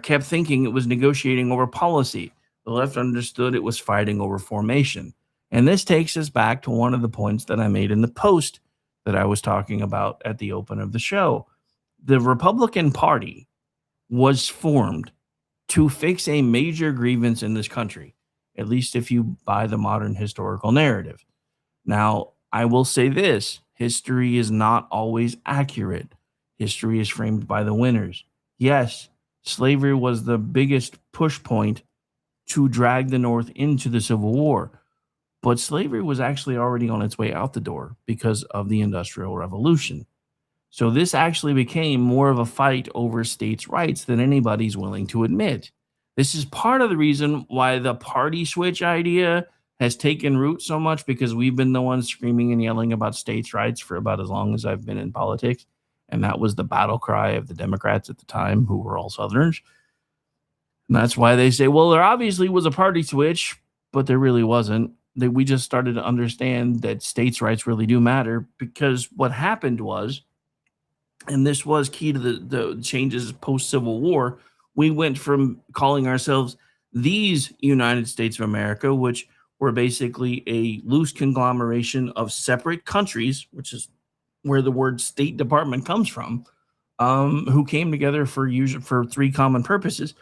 kept thinking it was negotiating over policy. The left understood it was fighting over formation. And this takes us back to one of the points that I made in the post that I was talking about at the open of the show. The Republican Party was formed to fix a major grievance in this country, at least if you buy the modern historical narrative. Now, I will say this: history is not always accurate. History is framed by the winners. Yes, slavery was the biggest push point to drag the North into the Civil War, but slavery was actually already on its way out the door because of the Industrial Revolution. So this actually became more of a fight over states' rights than anybody's willing to admit. This is part of the reason why the party switch idea has taken root so much, because we've been the ones screaming and yelling about states' rights for about as long as I've been in politics. And that was the battle cry of the Democrats at the time, who were all Southerners. And that's why they say, well, there obviously was a party switch, but there really wasn't. That we just started to understand that states' rights really do matter, because what happened was, and this was key to the changes post-Civil War, we went from calling ourselves these United States of America, which were basically a loose conglomeration of separate countries, which is where the word State Department comes from, who came together for three common purposes,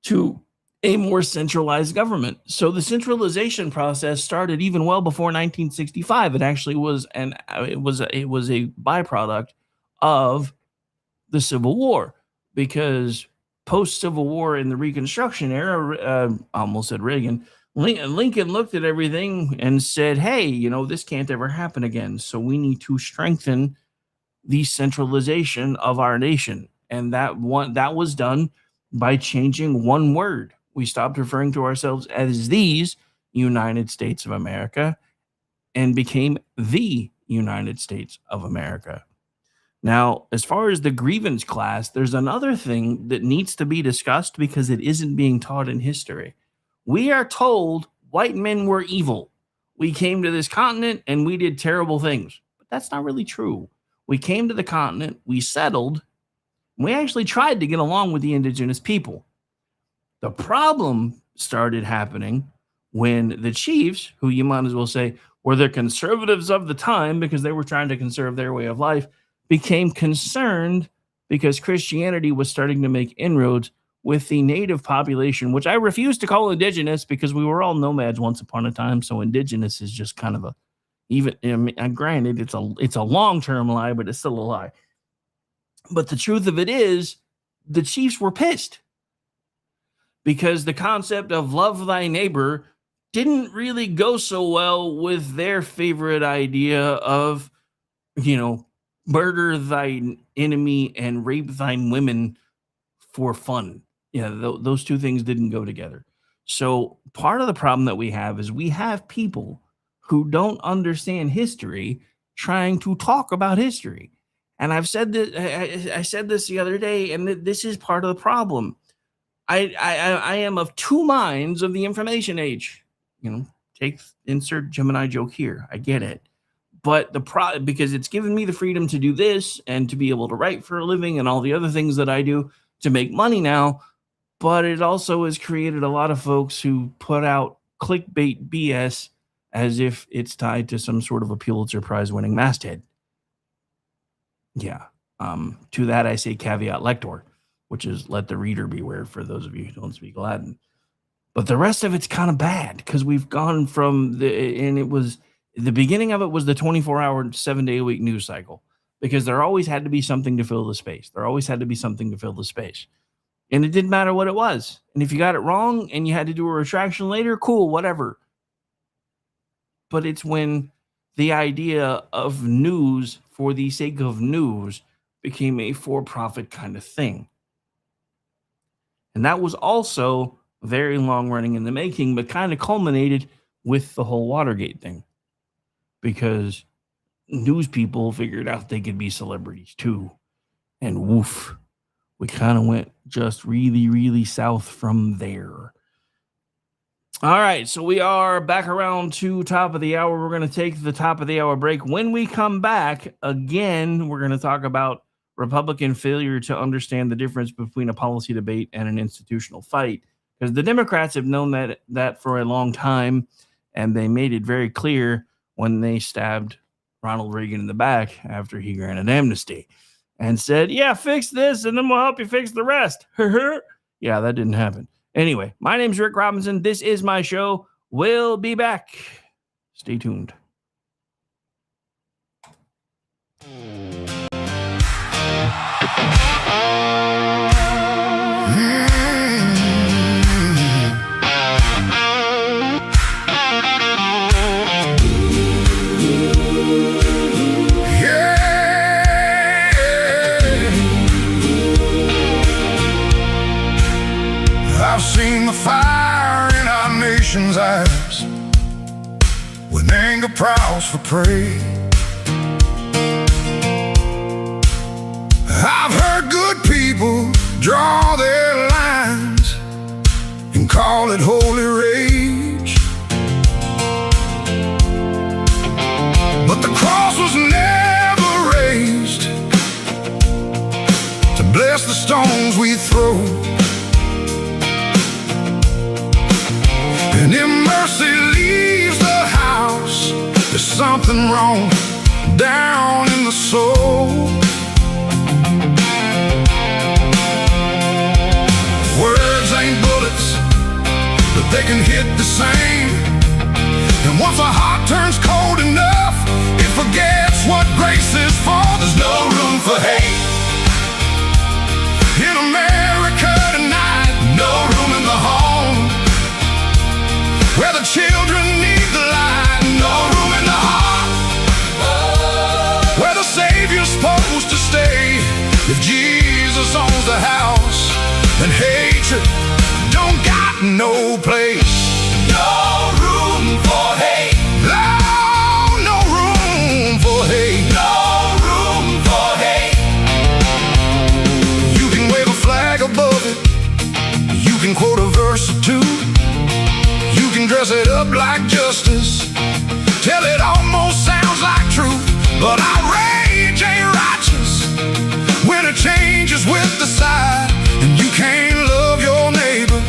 to a more centralized government. So the centralization process started even well before 1965. It actually was a byproduct of the Civil War, because post-Civil War in the Reconstruction era, I almost said Reagan, Lincoln looked at everything and said, hey, this can't ever happen again. So we need to strengthen the centralization of our nation. And that was done by changing one word. We stopped referring to ourselves as these United States of America and became the United States of America. Now, as far as the grievance class, there's another thing that needs to be discussed because it isn't being taught in history. We are told white men were evil. We came to this continent and we did terrible things. But that's not really true. We came to the continent, we settled, and we actually tried to get along with the indigenous people. The problem started happening when the chiefs, who you might as well say were the conservatives of the time because they were trying to conserve their way of life, became concerned because Christianity was starting to make inroads with the native population, which I refuse to call indigenous because we were all nomads once upon a time. So indigenous is just kind of granted, it's a long-term lie, but it's still a lie. But the truth of it is, the chiefs were pissed because the concept of love thy neighbor didn't really go so well with their favorite idea of, murder thine enemy and rape thine women for fun. Yeah, those two things didn't go together. So part of the problem that we have is we have people who don't understand history trying to talk about history. And I've said this, I said this the other day, and this is part of the problem. I am of two minds of the information age. Insert Gemini joke here. I get it. But because it's given me the freedom to do this and to be able to write for a living and all the other things that I do to make money now, but it also has created a lot of folks who put out clickbait BS as if it's tied to some sort of a Pulitzer Prize winning masthead. Yeah. To that I say caveat lector, which is let the reader beware for those of you who don't speak Latin. But the rest of it's kind of bad because we've gone from the beginning of it was the 24-hour, 7-day-a-week news cycle because there always had to be something to fill the space. There always had to be something to fill the space. And it didn't matter what it was. And if you got it wrong and you had to do a retraction later, cool, whatever. But it's when the idea of news for the sake of news became a for-profit kind of thing. And that was also very long running in the making, but kind of culminated with the whole Watergate thing. Because news people figured out they could be celebrities too. And woof, we kind of went just really, really south from there. All right, so we are back around to top of the hour. We're going to take the top of the hour break. When we come back, again, we're going to talk about Republican failure to understand the difference between a policy debate and an institutional fight. Because the Democrats have known that for a long time, and they made it very clear when they stabbed Ronald Reagan in the back after he granted amnesty and said, yeah, fix this, and then we'll help you fix the rest. Yeah, that didn't happen. Anyway, my name's Rick Robinson. This is my show. We'll be back. Stay tuned. I've seen the fire in our nation's eyes when anger prowls for prey. I've heard good people draw their lines and call it holy rage. But the cross was never raised to bless the stones we throw. And if mercy leaves the house, there's something wrong down in the soul. Words ain't bullets, but they can hit the same. And once a heart turns cold enough, it forgets what grace is for. There's no room for hate in America tonight. No room in the home where If Jesus owns the house, then hatred don't got no place. No room for hate. Oh, no room for hate. No room for hate. You can wave a flag above it. You can quote a verse or two. You can dress it up like justice. Tell it almost sounds like truth. But outrage ain't righteous when it changes with the side. And you can't love your neighbor,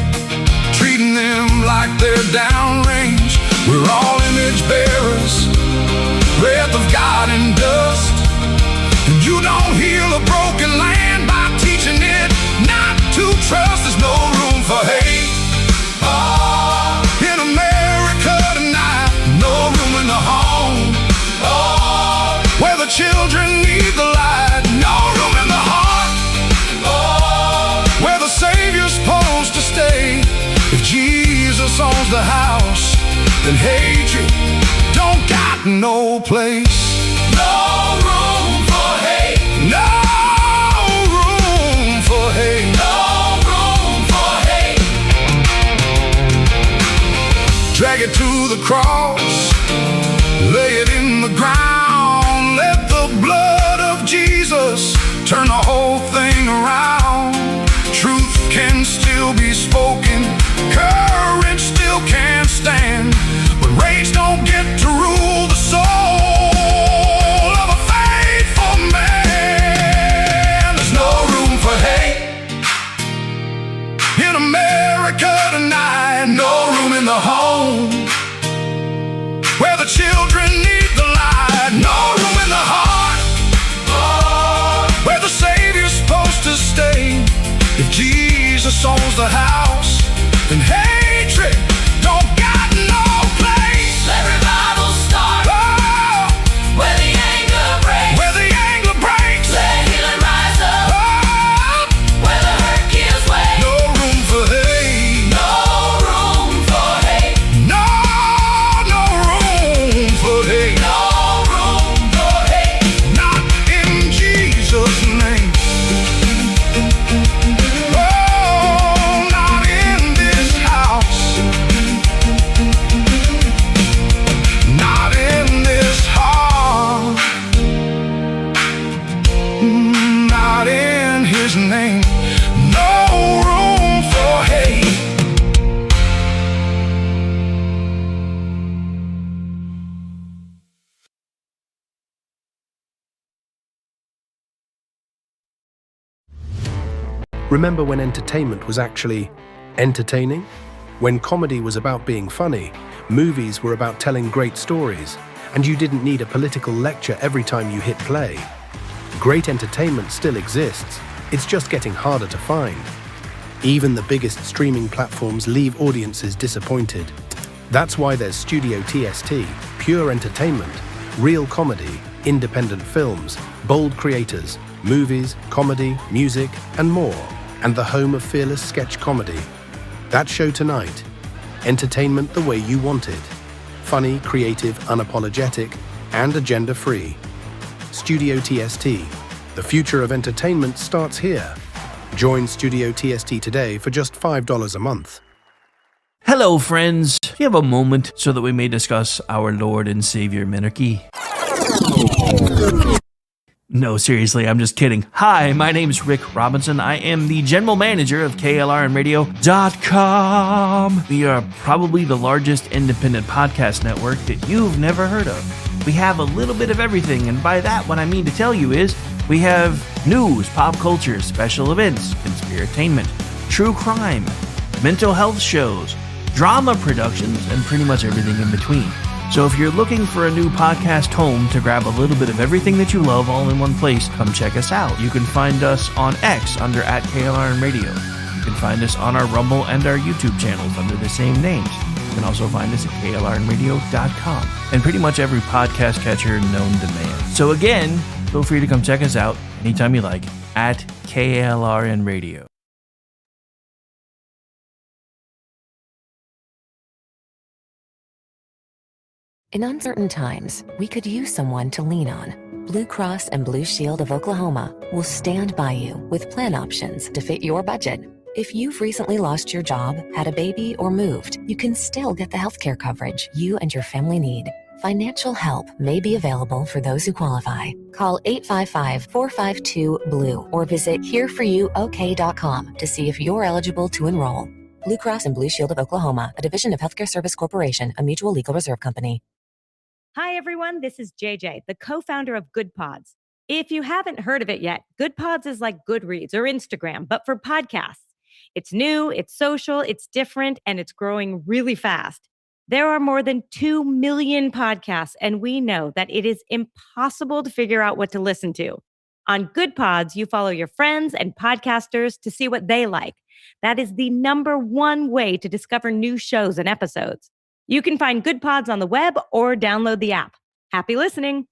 treating them like they're downrange. We're all image bearers, breath of God and dust. And you don't heal a broken land by teaching it not to trust. There's no room for hate. Oh, in America tonight, no room in the home. Oh, where the children need the light, no room in the heart. Oh, where the Savior's supposed to stay. If Jesus owns the house, then hatred don't got no place. No room for hate. No room for hate. No room for hate. Drag it to the cross, lay it in the ground. Let the blood of Jesus turn the whole thing around. Truth can still be spoken, courage still can stand, but rage don't get to rule the soul of a faithful man. There's no room for hate in America tonight. No room in the home where the children need the light. No room in the heart, oh, where the Savior's supposed to stay. If Jesus owns the house, then hatred don't got no place. Let revival start. Oh, Where the anger breaks. where the anger breaks. Let healing rise up. Oh, Where the hurt gives way. no room for hate. No room for hate. No, no room for hate. No room for hate. Not in Jesus' name. Oh, not in this house. Not in this heart. Not in His name. No room for hate. Remember when entertainment was actually entertaining? When comedy was about being funny, movies were about telling great stories, and you didn't need a political lecture every time you hit play. Great entertainment still exists, it's just getting harder to find. Even the biggest streaming platforms leave audiences disappointed. That's why there's Studio TST, pure entertainment, real comedy, independent films, bold creators, movies, comedy, music, and more, and the home of fearless sketch comedy. That show tonight, entertainment the way you want it. Funny, creative, unapologetic, and agenda-free. Studio TST, the future of entertainment starts here. Join Studio TST today for just $5 a month. Hello, friends. Do you have a moment so that we may discuss our Lord and Savior Minarchy? No, seriously, I'm just kidding. Hi, my name's Rick Robinson. I am the general manager of KLRNradio.com. We are probably the largest independent podcast network that you've never heard of. We have a little bit of everything, and by that, what I mean to tell you is we have news, pop culture, special events, conspiratainment, true crime, mental health shows, drama productions, and pretty much everything in between. So if you're looking for a new podcast home to grab a little bit of everything that you love all in one place, come check us out. You can find us on X under @KLRNradio. You can find us on our Rumble and our YouTube channels under the same names. You can also find us at KLRNradio.com and pretty much every podcast catcher known to man. So again, feel free to come check us out anytime you like at KLRNradio. In uncertain times, we could use someone to lean on. Blue Cross and Blue Shield of Oklahoma will stand by you with plan options to fit your budget. If you've recently lost your job, had a baby, or moved, you can still get the healthcare coverage you and your family need. Financial help may be available for those who qualify. Call 855-452-BLUE or visit hereforyouok.com to see if you're eligible to enroll. Blue Cross and Blue Shield of Oklahoma, a division of Healthcare Service Corporation, a mutual legal reserve company. Hi, everyone. This is JJ, the co-founder of Good Pods. If you haven't heard of it yet, Good Pods is like Goodreads or Instagram, but for podcasts. It's new, it's social, it's different, and it's growing really fast. There are more than 2 million podcasts, and we know that it is impossible to figure out what to listen to. On Good Pods, you follow your friends and podcasters to see what they like. That is the #1 way to discover new shows and episodes. You can find Good Pods on the web or download the app. Happy listening.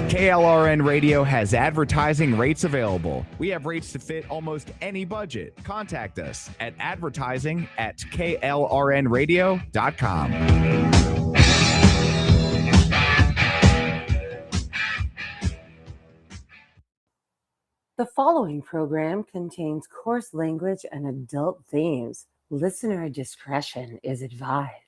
KLRN Radio has advertising rates available. We have rates to fit almost any budget. Contact us at advertising@klrnradio.com. The following program contains coarse language and adult themes. Listener discretion is advised.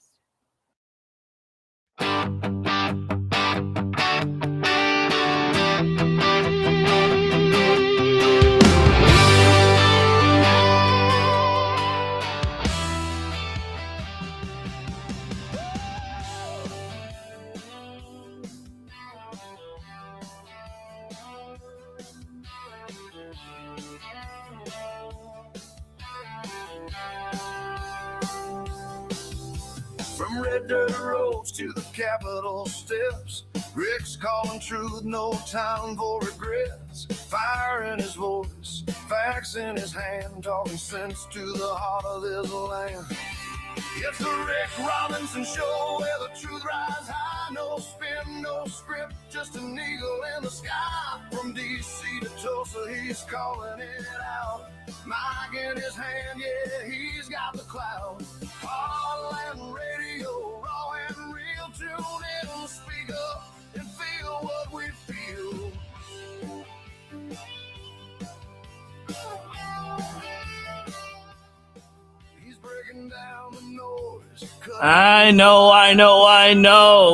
From red dirt roads to the Capitol steps, Rick's calling truth, no time for regrets. Fire in his voice, facts in his hand, talking sense to the heart of this land. It's the Rick Robinson Show, where the truth rides high. No spin, no script, just an eagle in the sky. From D.C. to Tulsa, he's calling it out. Mic in his hand, yeah, he's got the clout. Heartland Radio, raw and real. Tune in, speak up, and feel what we feel. He's breaking down the noise. I know.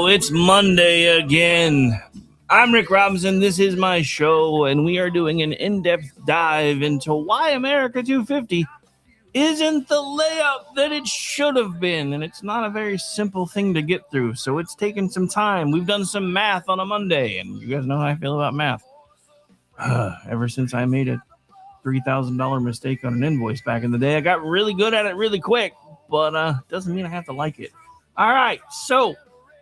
It's Monday again. I'm Rick Robinson. This is my show, and we are doing an in-depth dive into why America 250 isn't the layup that it should have been. And it's not a very simple thing to get through, so it's taken some time. We've done some math on a Monday, and you guys know how I feel about math. Ever since I made a $3,000 mistake on an invoice back in the day, I got really good at it really quick, but doesn't mean I have to like it. All right, so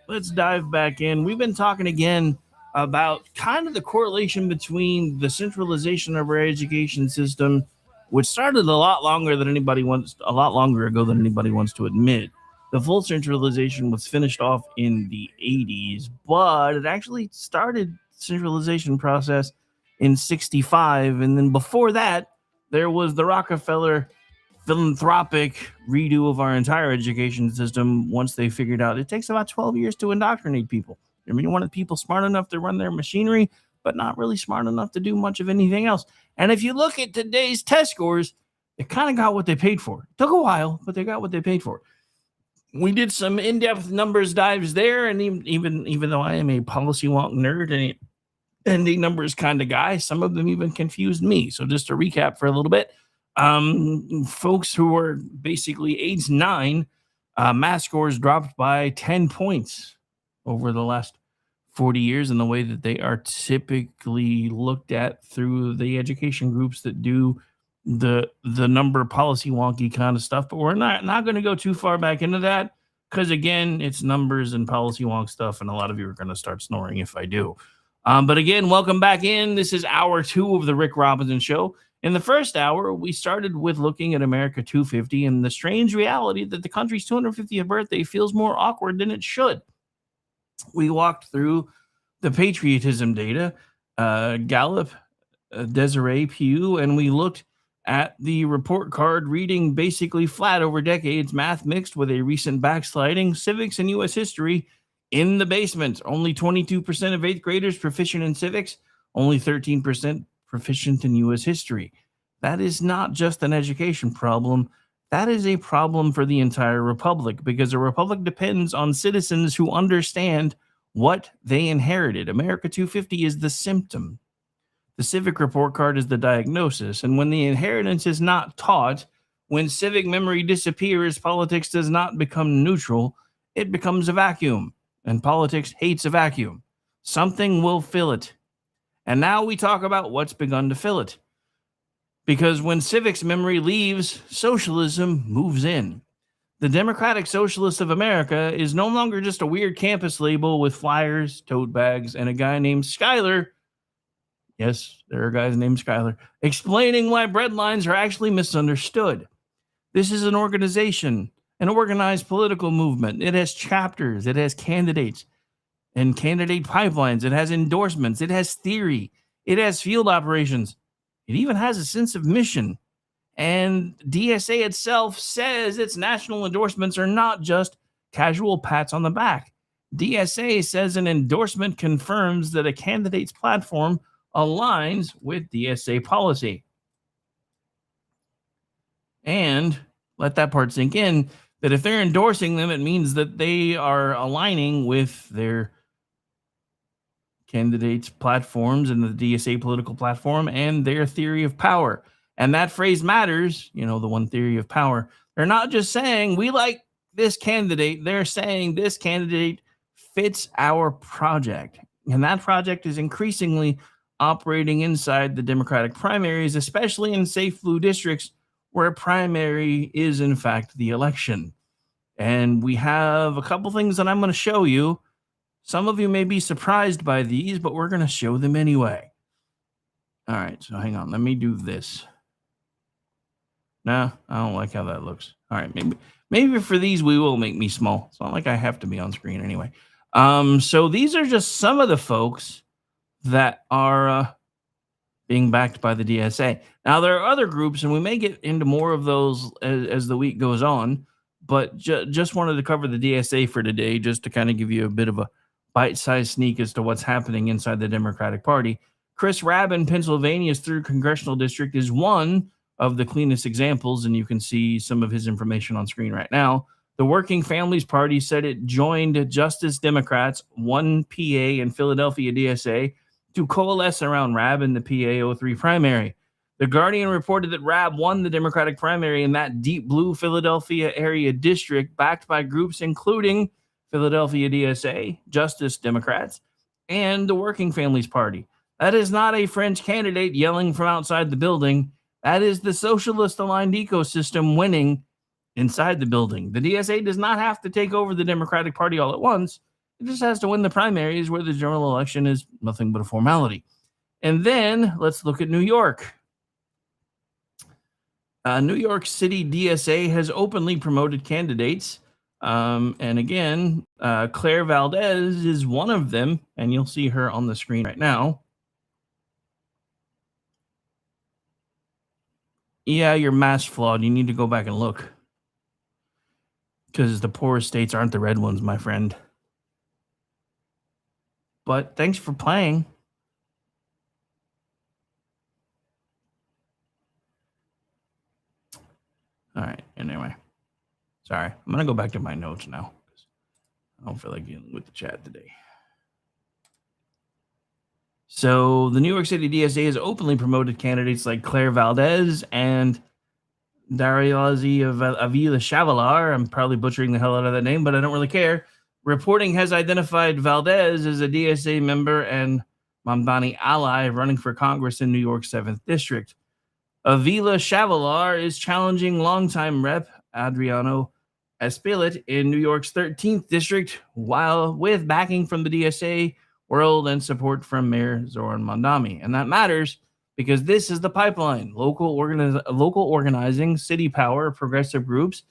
let's dive back in. We've been talking again about kind of the correlation between the centralization of our education system, which started a lot longer ago than anybody wants to admit. The full centralization was finished off in the 80s, but it actually started centralization process in 65. And then before that, there was the Rockefeller philanthropic redo of our entire education system. Once they figured out it takes about 12 years to indoctrinate people. I mean, you wanted people smart enough to run their machinery, but not really smart enough to do much of anything else. And if you look at today's test scores, they kind of got what they paid for. It took a while, but they got what they paid for. We did some in-depth numbers dives there, and even though I am a policy wonk nerd and the numbers kind of guy, some of them even confused me. So just to recap for a little bit, folks who were basically age 9, math scores dropped by 10 points over the last 40 years in the way that they are typically looked at through the education groups that do the number policy wonky kind of stuff. But we're not going to go too far back into that because, again, it's numbers and policy wonk stuff, and a lot of you are going to start snoring if I do. But again, welcome back in. This is hour 2 of the Rick Robinson Show. In the first hour, we started with looking at America 250 and the strange reality that the country's 250th birthday feels more awkward than it should. We walked through the patriotism data, Gallup, Desiree Pugh, and we looked at the report card reading basically flat over decades, math mixed with a recent backsliding, civics and U.S. history, in the basement. Only 22% of 8th graders proficient in civics, only 13% proficient in U.S. history. That is not just an education problem. That is a problem for the entire republic, because a republic depends on citizens who understand what they inherited. America 250 is the symptom. The civic report card is the diagnosis. And when the inheritance is not taught, when civic memory disappears, politics does not become neutral. It becomes a vacuum. And politics hates a vacuum. Something will fill it. And now we talk about what's begun to fill it. Because when civics memory leaves, socialism moves in. The Democratic Socialists of America is no longer just a weird campus label with flyers, tote bags, and a guy named Skyler. Yes, there are guys named Skyler, explaining why breadlines are actually misunderstood. This is an organization, an organized political movement. It has chapters, it has candidates and candidate pipelines, it has endorsements, it has theory, it has field operations. It even has a sense of mission. And DSA itself says its national endorsements are not just casual pats on the back. DSA says an endorsement confirms that a candidate's platform aligns with DSA policy. And let that part sink in, that if they're endorsing them, it means that they are aligning with their candidates' platforms and the DSA political platform and their theory of power. And that phrase matters, the one theory of power. They're not just saying we like this candidate. They're saying this candidate fits our project. And that project is increasingly operating inside the Democratic primaries, especially in safe blue districts where a primary is, in fact, the election. And we have a couple things that I'm going to show you. Some of you may be surprised by these, but we're going to show them anyway. All right, so hang on. Let me do this. No, I don't like how that looks. All right, maybe for these we will make me small. It's not like I have to be on screen anyway. So these are just some of the folks that are being backed by the DSA. Now, there are other groups, and we may get into more of those as the week goes on, but just wanted to cover the DSA for today, just to kind of give you a bit of a bite-sized sneak as to what's happening inside the Democratic Party. Chris Rabb in Pennsylvania's 3rd Congressional District is one of the cleanest examples, and you can see some of his information on screen right now. The Working Families Party said it joined Justice Democrats, 1 PA and Philadelphia DSA, to coalesce around Rabb in the PA 03 primary. The Guardian reported that Rabb won the Democratic primary in that deep blue Philadelphia area district, backed by groups including Philadelphia DSA, Justice Democrats, and the Working Families Party. That is not a French candidate yelling from outside the building. That is the socialist-aligned ecosystem winning inside the building. The DSA does not have to take over the Democratic Party all at once. It just has to win the primaries, where the general election is nothing but a formality. And then let's look at New York. New York City DSA has openly promoted candidates. And again, Claire Valdez is one of them, and you'll see her on the screen right now. Yeah, your math's flawed. You need to go back and look. Because the poorest states aren't the red ones, my friend. But thanks for playing. All right, anyway. Sorry, I'm going to go back to my notes now. I don't feel like dealing with the chat today. So the New York City DSA has openly promoted candidates like Claire Valdez and Dariazi Avila Chavalar. I'm probably butchering the hell out of that name, but I don't really care. Reporting has identified Valdez as a DSA member and Mamdani ally running for Congress in New York's 7th District. Avila Chavalar is challenging longtime Rep. Adriano Espilet in New York's 13th District, while with backing from the DSA world and support from Mayor Zoran Mondami. And that matters because this is the pipeline. Local organizing, city power, progressive groups,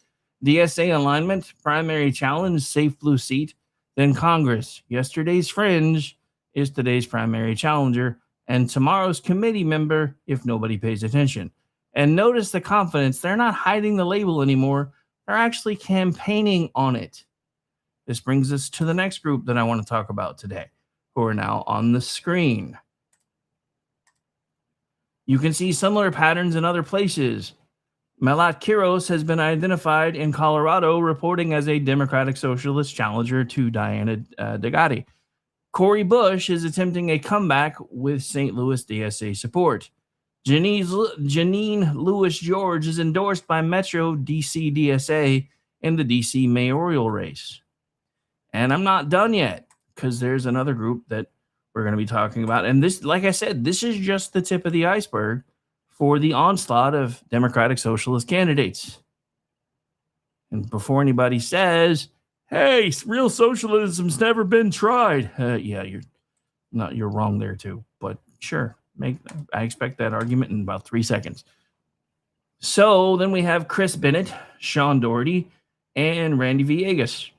DSA alignment, primary challenge, safe blue seat, then Congress. Yesterday's fringe is today's primary challenger, and tomorrow's committee member if nobody pays attention. And notice the confidence. They're not hiding the label anymore. They're actually campaigning on it. This brings us to the next group that I want to talk about today, who are now on the screen. You can see similar patterns in other places. Malat Kiros has been identified in Colorado, reporting as a Democratic Socialist challenger to Diana Degatti. Cori Bush is attempting a comeback with St. Louis DSA support. Janine Lewis George is endorsed by Metro DC DSA in the DC mayoral race. And I'm not done yet, because there's another group that we're going to be talking about. And this, like I said, this is just the tip of the iceberg for the onslaught of Democratic Socialist candidates. And before anybody says, hey, real socialism's never been tried. Yeah, you're wrong there too. But sure, I expect that argument in about 3 seconds. So then we have Chris Bennett, Sean Doherty, and Randy Villegas.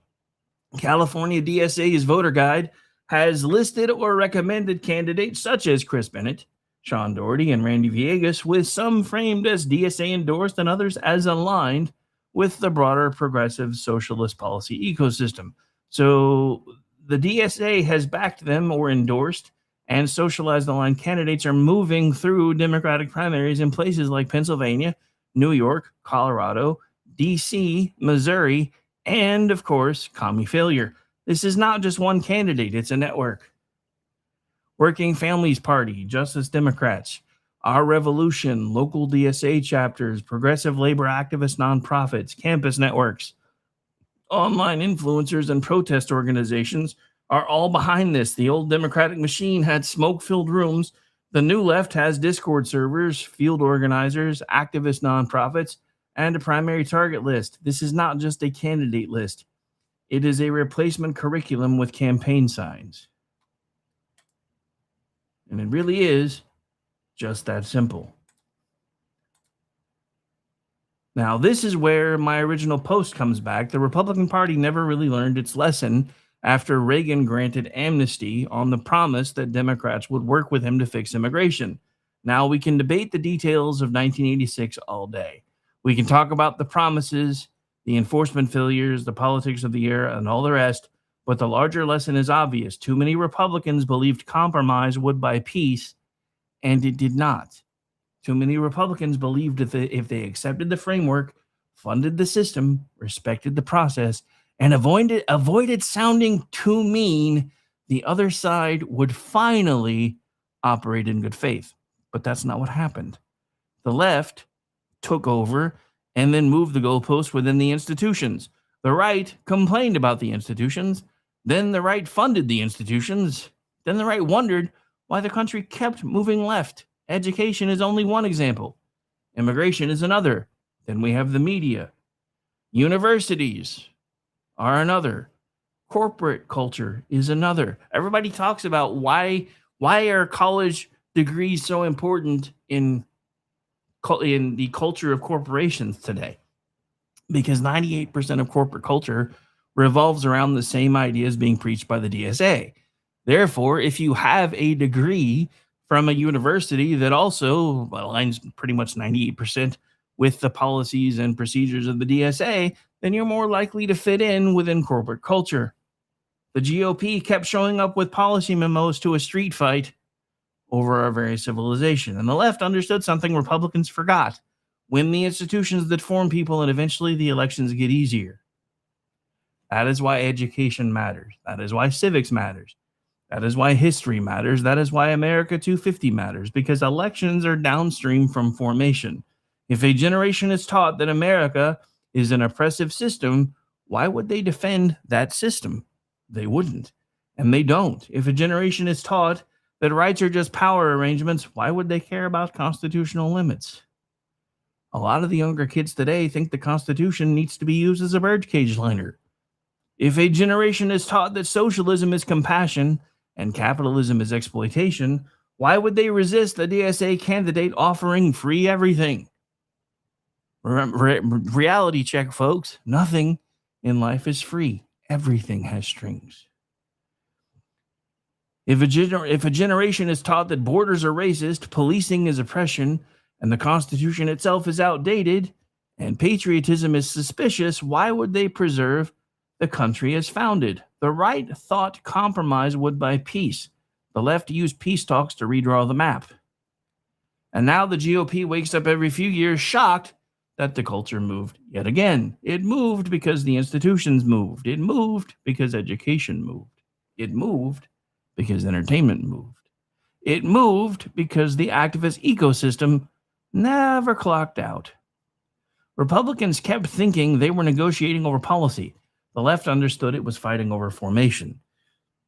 California DSA's voter guide has listed or recommended candidates such as Chris Bennett, Sean Doherty, and Randy Villegas, with some framed as DSA endorsed and others as aligned with the broader progressive socialist policy ecosystem. So the DSA has backed them or endorsed, and socialized aligned candidates are moving through Democratic primaries in places like Pennsylvania, New York, Colorado, DC, Missouri, and, of course, commie failure. This is not just one candidate, it's a network. Working Families Party, Justice Democrats, Our Revolution, local DSA chapters, progressive labor activist nonprofits, campus networks, online influencers, and protest organizations are all behind this. The old Democratic machine had smoke-filled rooms. The new left has Discord servers, field organizers, activist nonprofits, and a primary target list. This is not just a candidate list. It is a replacement curriculum with campaign signs. And it really is just that simple. Now, this is where my original post comes back. The Republican Party never really learned its lesson after Reagan granted amnesty on the promise that Democrats would work with him to fix immigration. Now, we can debate the details of 1986 all day. We can talk about the promises, the enforcement failures, the politics of the era, and all the rest, but the larger lesson is obvious. Too many Republicans believed compromise would buy peace, and it did not. Too many Republicans believed that if they accepted the framework, funded the system, respected the process, and avoided sounding too mean, the other side would finally operate in good faith. But that's not what happened. The left took over and then moved the goalposts within the institutions. The right complained about the institutions. Then the right funded the institutions. Then the right wondered why the country kept moving left. Education is only one example. Immigration is another. Then we have the media. Universities are another. Corporate culture is another. Everybody talks about why are college degrees so important in the culture of corporations today, because 98% of corporate culture revolves around the same ideas being preached by the DSA. Therefore, if you have a degree from a university that also aligns pretty much 98% with the policies and procedures of the DSA, then you're more likely to fit in within corporate culture. The GOP kept showing up with policy memos to a street fight over our very civilization. And the left understood something Republicans forgot. Win the institutions that form people, and eventually the elections get easier. That is why education matters. That is why civics matters. That is why history matters. That is why America 250 matters, because elections are downstream from formation. If a generation is taught that America is an oppressive system, why would they defend that system? They wouldn't. And they don't. If a generation is taught that rights are just power arrangements, why would they care about constitutional limits? A lot of the younger kids today think the Constitution needs to be used as a birdcage liner. If a generation is taught that socialism is compassion and capitalism is exploitation, why would they resist a DSA candidate offering free everything? Reality check, folks. Nothing in life is free. Everything has strings. If a generation is taught that borders are racist, policing is oppression, and the Constitution itself is outdated, and patriotism is suspicious, why would they preserve the country is founded. The right thought compromise would buy peace. The left used peace talks to redraw the map. And now the GOP wakes up every few years shocked that the culture moved yet again. It moved because the institutions moved. It moved because education moved. It moved because entertainment moved. It moved because the activist ecosystem never clocked out. Republicans kept thinking they were negotiating over policy. The left understood it was fighting over formation.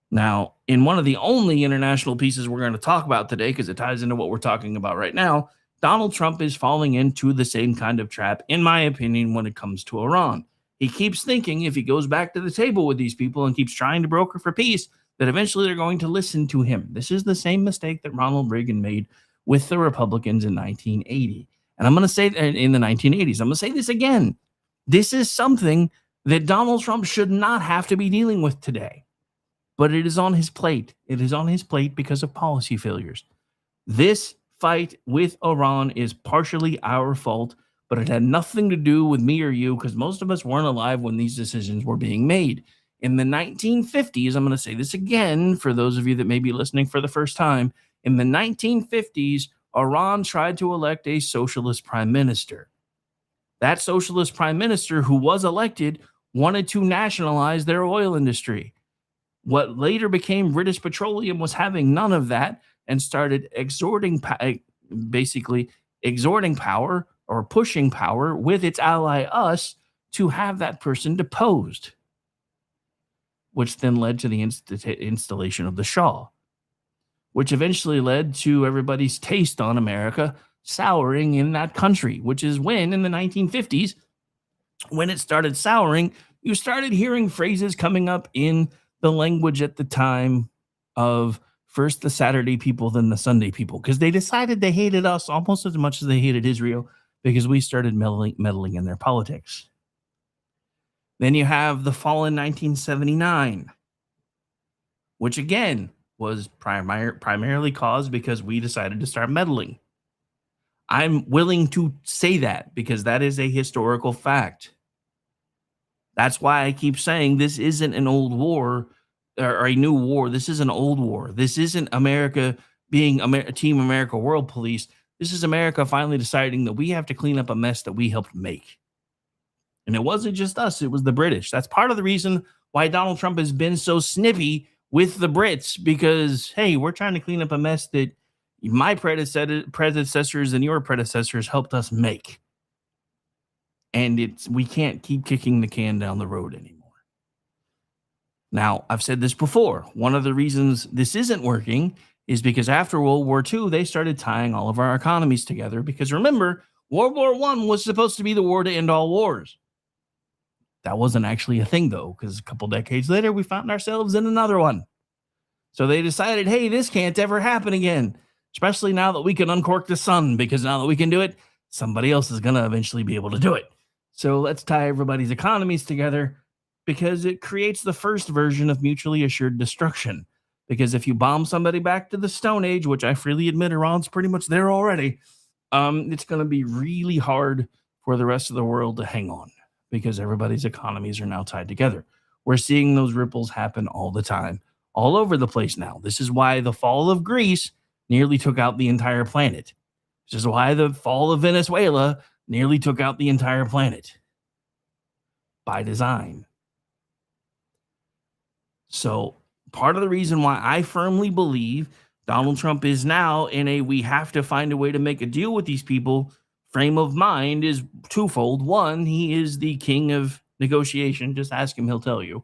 Now, in one of the only international pieces we're going to talk about today, because it ties into what we're talking about right now, Donald Trump is falling into the same kind of trap, in my opinion, when it comes to Iran. He keeps thinking if he goes back to the table with these people and keeps trying to broker for peace, that eventually they're going to listen to him. This is the same mistake that Ronald Reagan made with the Republicans in 1980. And I'm going to say in the 1980s, I'm going to say this again. This is something that Donald Trump should not have to be dealing with today. But it is on his plate. It is on his plate because of policy failures. This fight with Iran is partially our fault, but it had nothing to do with me or you because most of us weren't alive when these decisions were being made. In the 1950s, I'm going to say this again for those of you that may be listening for the first time. In the 1950s, Iran tried to elect a socialist prime minister. That socialist prime minister who was elected wanted to nationalize their oil industry. What later became British Petroleum was having none of that and started exhorting power or pushing power with its ally us to have that person deposed, which then led to the installation of the Shah, which eventually led to everybody's taste on America souring in that country, which is when in the 1950s, when it started souring, you started hearing phrases coming up in the language at the time of first the Saturday people, then the Sunday people, because they decided they hated us almost as much as they hated Israel because we started meddling in their politics. Then you have the fall in 1979, which again was primarily caused because we decided to start meddling. I'm willing to say that because that is a historical fact. That's why I keep saying this isn't an old war or a new war. This is an old war. This isn't America being Team America World Police. This is America finally deciding that we have to clean up a mess that we helped make. And it wasn't just us. It was the British. That's part of the reason why Donald Trump has been so snippy with the Brits because, hey, we're trying to clean up a mess that my predecessors and your predecessors helped us make. And we can't keep kicking the can down the road anymore. Now, I've said this before. One of the reasons this isn't working is because after World War II, they started tying all of our economies together. Because remember, World War I was supposed to be the war to end all wars. That wasn't actually a thing, though, because a couple decades later, we found ourselves in another one. So they decided, hey, this can't ever happen again, especially now that we can uncork the sun, because now that we can do it, somebody else is going to eventually be able to do it. So let's tie everybody's economies together because it creates the first version of mutually assured destruction. Because if you bomb somebody back to the Stone Age, which I freely admit Iran's pretty much there already, it's going to be really hard for the rest of the world to hang on because everybody's economies are now tied together. We're seeing those ripples happen all the time, all over the place now. This is why the fall of Greece nearly took out the entire planet. This is why the fall of Venezuela nearly took out the entire planet by design. So part of the reason why I firmly believe Donald Trump is now in a we have to find a way to make a deal with these people frame of mind is twofold. One, he is the king of negotiation. Just ask him, he'll tell you.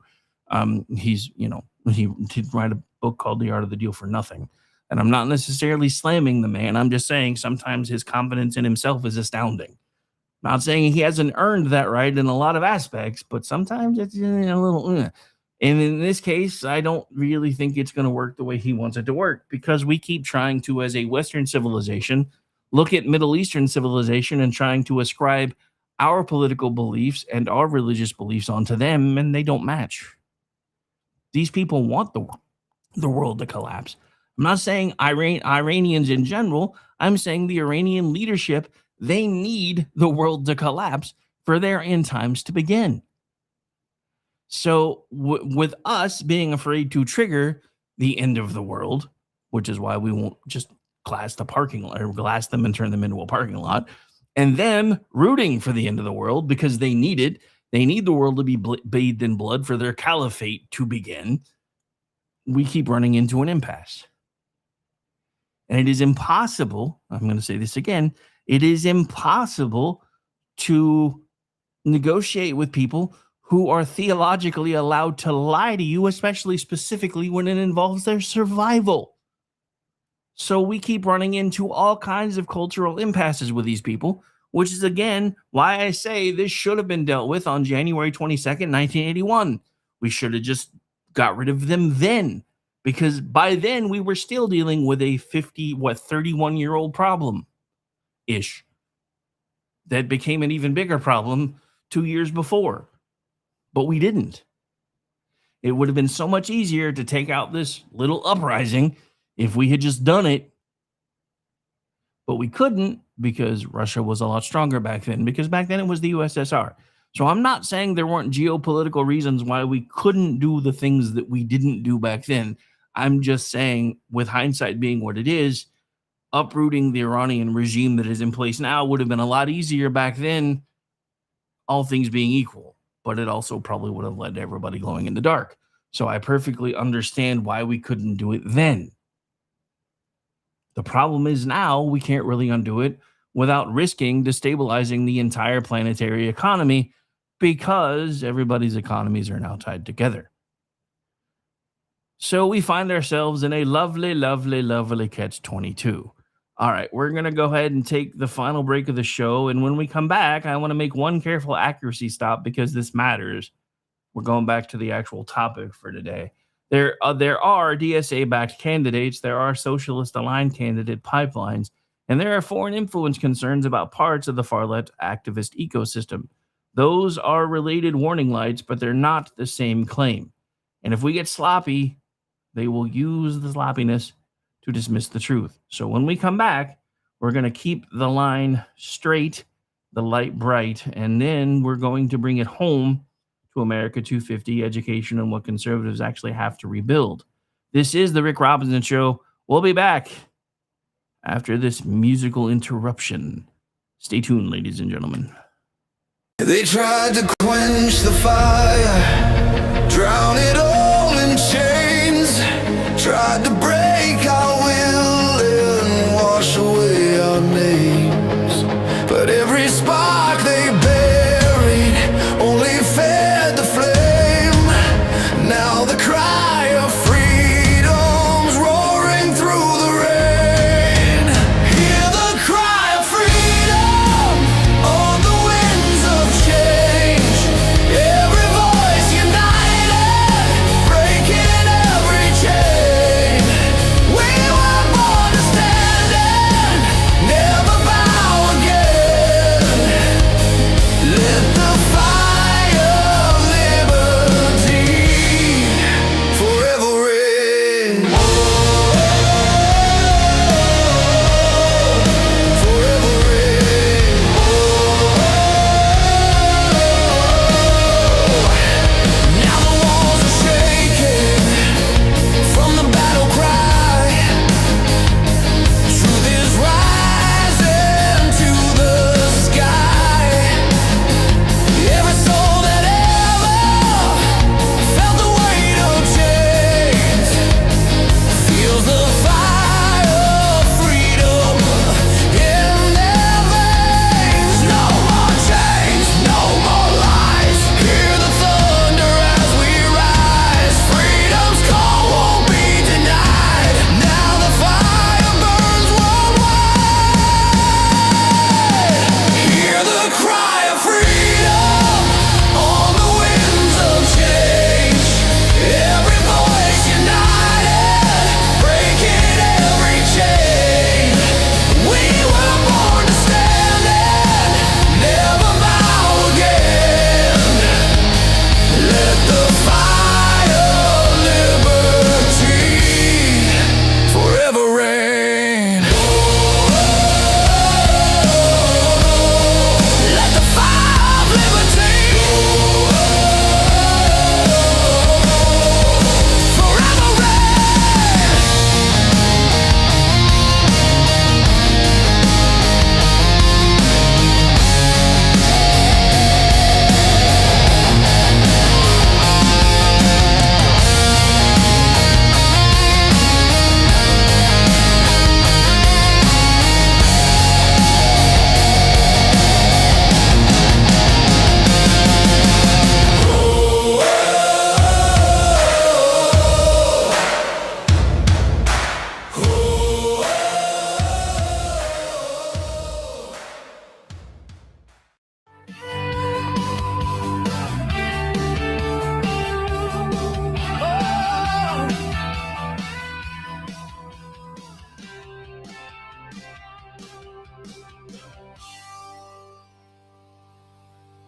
He did write a book called The Art of the Deal for nothing. And I'm not necessarily slamming the man. I'm just saying sometimes his confidence in himself is astounding. Not saying he hasn't earned that right in a lot of aspects, but sometimes it's a little. And in this case, I don't really think it's going to work the way he wants it to work because we keep trying to, as a Western civilization, look at Middle Eastern civilization and trying to ascribe our political beliefs and our religious beliefs onto them, and they don't match. These people want the world to collapse. I'm not saying Iranians in general. I'm saying the Iranian leadership, they need the world to collapse for their end times to begin. So with us being afraid to trigger the end of the world, which is why we won't just glass the parking lot or glass them and turn them into a parking lot, and them rooting for the end of the world because they need it. They need the world to be bathed in blood for their caliphate to begin. We keep running into an impasse. And it is impossible, I'm going to say this again, it is impossible to negotiate with people who are theologically allowed to lie to you, especially specifically when it involves their survival. So we keep running into all kinds of cultural impasses with these people, which is, again, why I say this should have been dealt with on January 22nd, 1981. We should have just got rid of them then, because by then we were still dealing with a 31-year-old problem-ish that became an even bigger problem 2 years before. But we didn't. It would have been so much easier to take out this little uprising if we had just done it. But we couldn't because Russia was a lot stronger back then, because back then it was the USSR. So I'm not saying there weren't geopolitical reasons why we couldn't do the things that we didn't do back then. I'm just saying, with hindsight being what it is, uprooting the Iranian regime that is in place now would have been a lot easier back then, all things being equal. But it also probably would have led to everybody glowing in the dark. So I perfectly understand why we couldn't do it then. The problem is now we can't really undo it without risking destabilizing the entire planetary economy, because everybody's economies are now tied together. So we find ourselves in a lovely, lovely, lovely catch-22. All right, we're going to go ahead and take the final break of the show. And when we come back, I want to make one careful accuracy stop because this matters. We're going back to the actual topic for today. There are DSA-backed candidates. There are socialist-aligned candidate pipelines. And there are foreign influence concerns about parts of the far-left activist ecosystem. Those are related warning lights, but they're not the same claim. And if we get sloppy, they will use the sloppiness to dismiss the truth. So when we come back, we're going to keep the line straight, the light bright, and then we're going to bring it home to America 250, education, and what conservatives actually have to rebuild. This is the Rick Robinson Show. We'll be back after this musical interruption. Stay tuned, ladies and gentlemen. They tried to quench the fire, drown it all in chains, tried to break our will and wash away our names. But every spark they buried only fed the flame. Now the cry of freedom's roaring through the rain. Hear the cry of freedom on the winds of change. Every voice united, breaking every chain.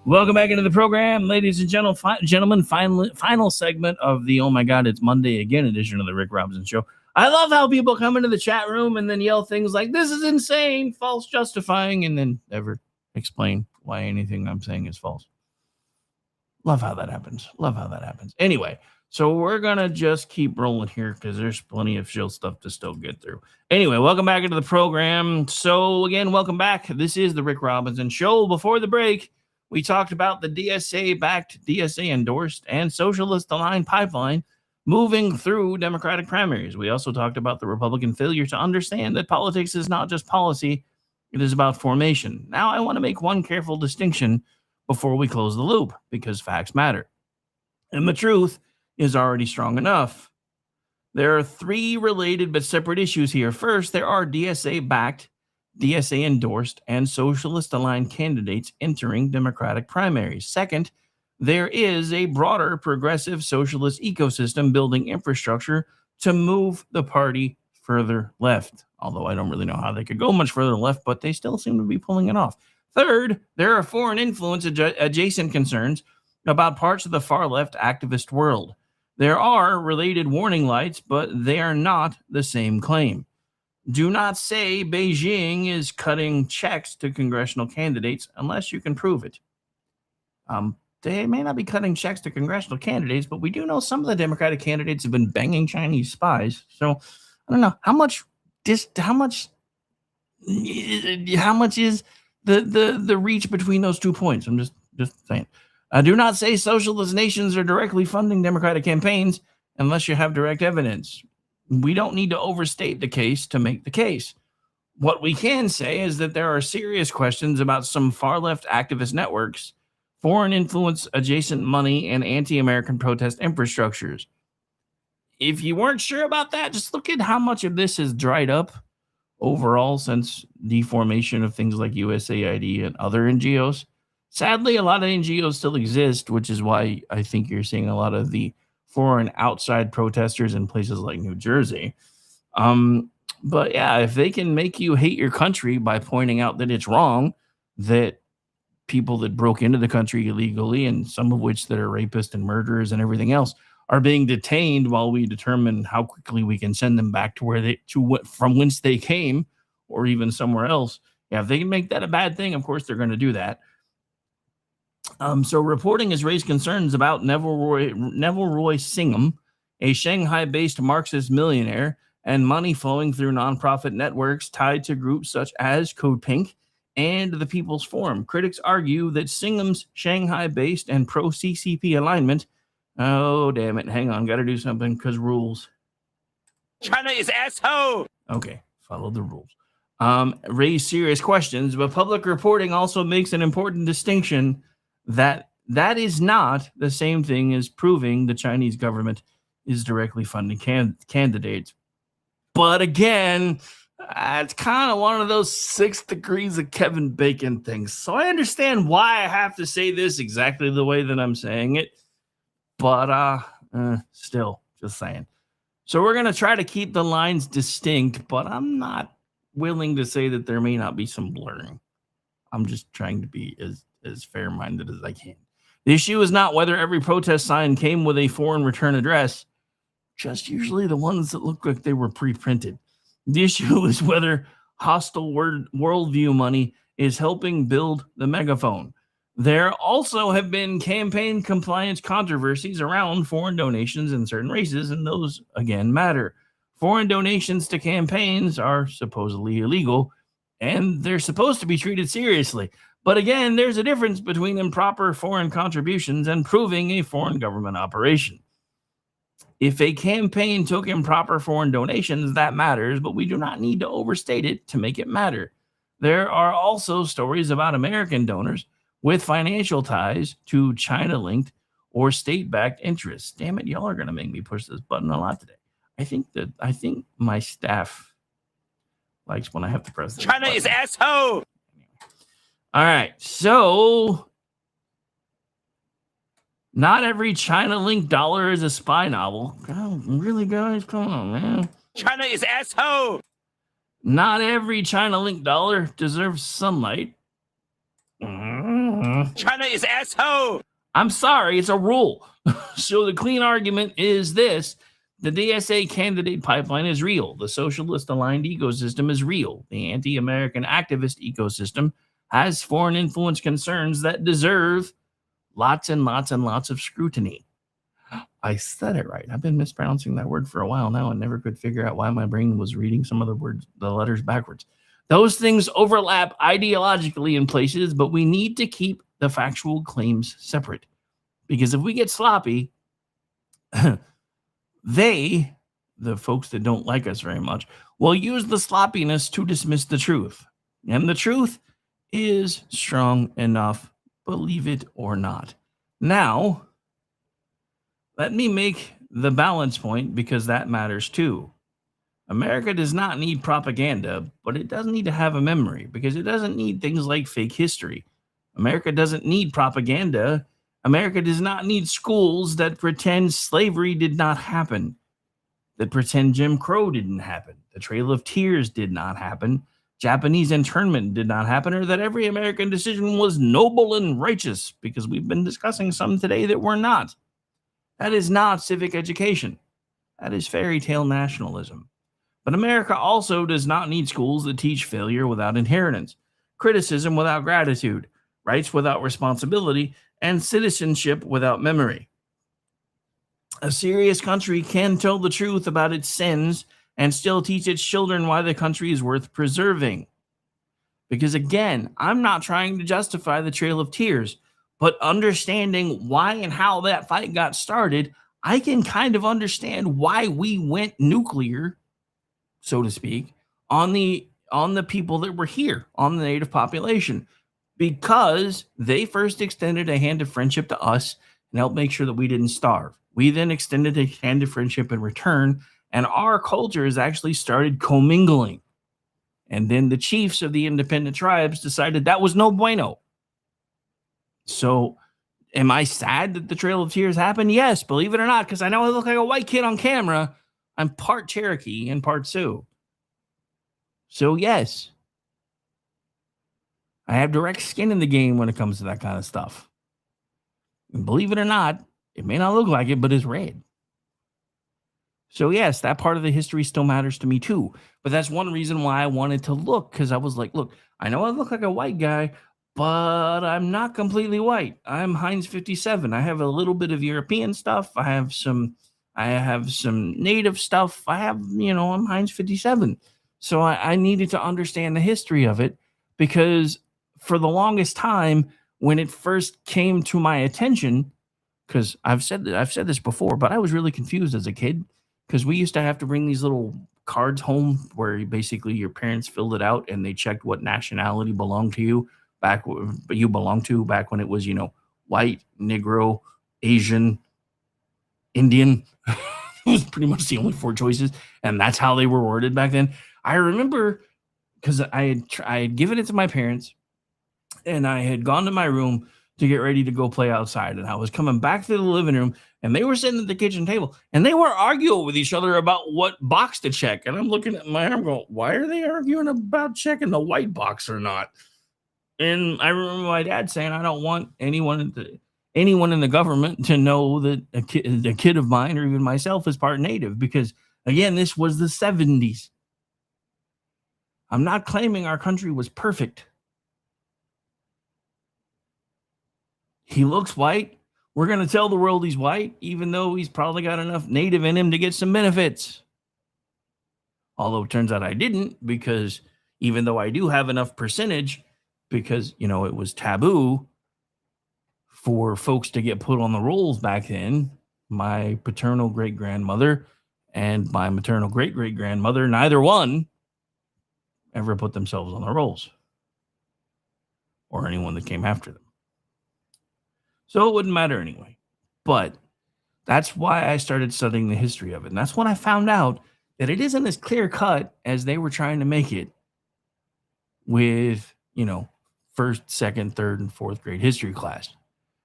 Welcome back into the program, ladies and gentlemen. Final segment of the "Oh my God, it's Monday again" edition of the Rick Robinson Show. I love how people come into the chat room and then yell things like "This is insane," false justifying, and then never explain why anything I'm saying is false. Love how that happens. Anyway, so we're gonna just keep rolling here because there's plenty of show stuff to still get through. Anyway, welcome back into the program. So again, welcome back. This is the Rick Robinson Show. Before the break, we talked about the DSA-backed, DSA-endorsed, and socialist-aligned pipeline moving through Democratic primaries. We also talked about the Republican failure to understand that politics is not just policy, it is about formation. Now, I want to make one careful distinction before we close the loop, because facts matter. And the truth is already strong enough. There are three related but separate issues here. First, there are DSA-backed, DSA-endorsed, and socialist-aligned candidates entering Democratic primaries. Second, there is a broader progressive socialist ecosystem building infrastructure to move the party further left. Although I don't really know how they could go much further left, but they still seem to be pulling it off. Third, there are foreign influence adjacent concerns about parts of the far-left activist world. There are related warning lights, but they are not the same claim. Do not say Beijing is cutting checks to congressional candidates unless you can prove it. They may not be cutting checks to congressional candidates, but we do know some of the Democratic candidates have been banging Chinese spies. So I don't know how much is the reach between those 2 points. I'm just saying. Do not say socialist nations are directly funding Democratic campaigns unless you have direct evidence. We don't need to overstate the case to make the case. What we can say is that there are serious questions about some far-left activist networks, foreign influence adjacent money, and anti-American protest infrastructures. If you weren't sure about that, just look at how much of this has dried up overall since the formation of things like USAID and other NGOs. Sadly, a lot of NGOs still exist, which is why I think you're seeing a lot of the foreign outside protesters in places like New Jersey. But yeah, if they can make you hate your country by pointing out that it's wrong, that people that broke into the country illegally, and some of which that are rapists and murderers and everything else, are being detained while we determine how quickly we can send them back to from whence they came, or even somewhere else. Yeah, if they can make that a bad thing, of course they're going to do that. So reporting has raised concerns about Neville Roy Singham, a Shanghai-based Marxist millionaire, and money flowing through nonprofit networks tied to groups such as Code Pink and the People's Forum. Critics argue that Singham's Shanghai-based and pro-CCP alignment, oh, damn it, hang on, got to do something because rules. China is asshole. Okay, follow the rules. Raise serious questions, but public reporting also makes an important distinction that is not the same thing as proving the Chinese government is directly funding candidates. But again, it's kind of one of those 6 degrees of Kevin Bacon things. So I understand why I have to say this exactly the way that I'm saying it. But still, just saying. So we're going to try to keep the lines distinct, but I'm not willing to say that there may not be some blurring. I'm just trying to be as fair-minded as I can. The issue is not whether every protest sign came with a foreign return address, just usually the ones that look like they were pre-printed. The issue is whether hostile worldview money is helping build the megaphone. There also have been campaign compliance controversies around foreign donations in certain races, and those, again, matter. Foreign donations to campaigns are supposedly illegal, and they're supposed to be treated seriously. But again, there's a difference between improper foreign contributions and proving a foreign government operation. If a campaign took improper foreign donations, that matters, but we do not need to overstate it to make it matter. There are also stories about American donors with financial ties to China-linked or state-backed interests. Damn it, y'all are going to make me push this button a lot today. I think my staff likes when I have to press this China button. is asshole. All right, so not every China-linked dollar is a spy novel. God, really, guys? Come on, man. China is asshole. Not every China-linked dollar deserves sunlight. China is asshole. I'm sorry, it's a rule. So the clean argument is this. The DSA candidate pipeline is real. The socialist-aligned ecosystem is real. The anti-American activist ecosystem has foreign influence concerns that deserve lots and lots and lots of scrutiny. I said it right. I've been mispronouncing that word for a while now and never could figure out why my brain was reading some of the words, the letters backwards. Those things overlap ideologically in places, but we need to keep the factual claims separate. Because if we get sloppy, the folks that don't like us very much, will use the sloppiness to dismiss the truth. And the truth is strong enough, believe it or not. Now, let me make the balance point because that matters too. America does not need propaganda, but it does need to have a memory because it doesn't need things like fake history. America doesn't need propaganda. America does not need schools that pretend slavery did not happen, that pretend Jim Crow didn't happen, the Trail of Tears did not happen, Japanese internment did not happen, or that every American decision was noble and righteous, because we've been discussing some today that were not. That is not civic education. That is fairy tale nationalism. But America also does not need schools that teach failure without inheritance, criticism without gratitude, rights without responsibility, and citizenship without memory. A serious country can tell the truth about its sins and still teach its children why the country is worth preserving. Because again, I'm not trying to justify the Trail of Tears, but understanding why and how that fight got started, I can kind of understand why we went nuclear, so to speak, on the people that were here, on the native population, because they first extended a hand of friendship to us and helped make sure that we didn't starve. We then extended a hand of friendship in return, and our cultures actually started commingling. And then the chiefs of the independent tribes decided that was no bueno. So am I sad that the Trail of Tears happened? Yes, believe it or not, because I know I look like a white kid on camera. I'm part Cherokee and part Sioux. So yes, I have direct skin in the game when it comes to that kind of stuff. And believe it or not, it may not look like it, but it's red. So yes, that part of the history still matters to me too. But that's one reason why I wanted to look, because I was like, look, I know I look like a white guy, but I'm not completely white. I'm Heinz 57. I have a little bit of European stuff. I have some native stuff. I'm Heinz 57. So I needed to understand the history of it, because for the longest time, when it first came to my attention, because I've said this before, but I was really confused as a kid, because we used to have to bring these little cards home where basically your parents filled it out and they checked what nationality belonged to you back when it was, white, Negro, Asian, Indian. It was pretty much the only four choices, and that's how they were worded back then. I remember because I had given it to my parents, and I had gone to my room to get ready to go play outside, and I was coming back to the living room, and they were sitting at the kitchen table, and they were arguing with each other about what box to check. And I'm looking at my arm going, why are they arguing about checking the white box or not? And I remember my dad saying, I don't want anyone in the government to know that a kid of mine or even myself is part native, because again, this was the 70s. I'm not claiming our country was perfect. He looks white. We're going to tell the world he's white, even though he's probably got enough native in him to get some benefits. Although it turns out I didn't, because even though I do have enough percentage, because, it was taboo for folks to get put on the rolls back then, my paternal great-grandmother and my maternal great-great-grandmother, neither one ever put themselves on the rolls, or anyone that came after them. So it wouldn't matter anyway. But that's why I started studying the history of it. And that's when I found out that it isn't as clear cut as they were trying to make it with, first, second, third, and fourth grade history class.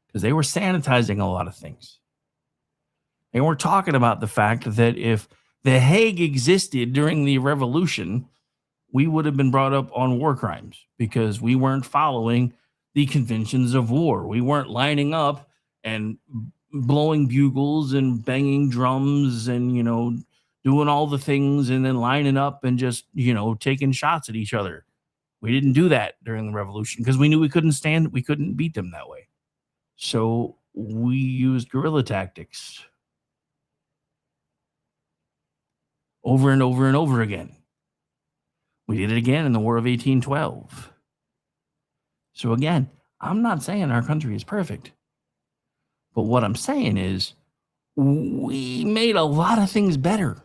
Because they were sanitizing a lot of things. They were talking about the fact that if The Hague existed during the revolution, we would have been brought up on war crimes because we weren't following the conventions of war. We weren't lining up and blowing bugles and banging drums and, doing all the things and then lining up and just, taking shots at each other. We didn't do that during the revolution because we knew we couldn't beat them that way. So we used guerrilla tactics over and over and over again. We did it again in the War of 1812. So again, I'm not saying our country is perfect. But what I'm saying is we made a lot of things better.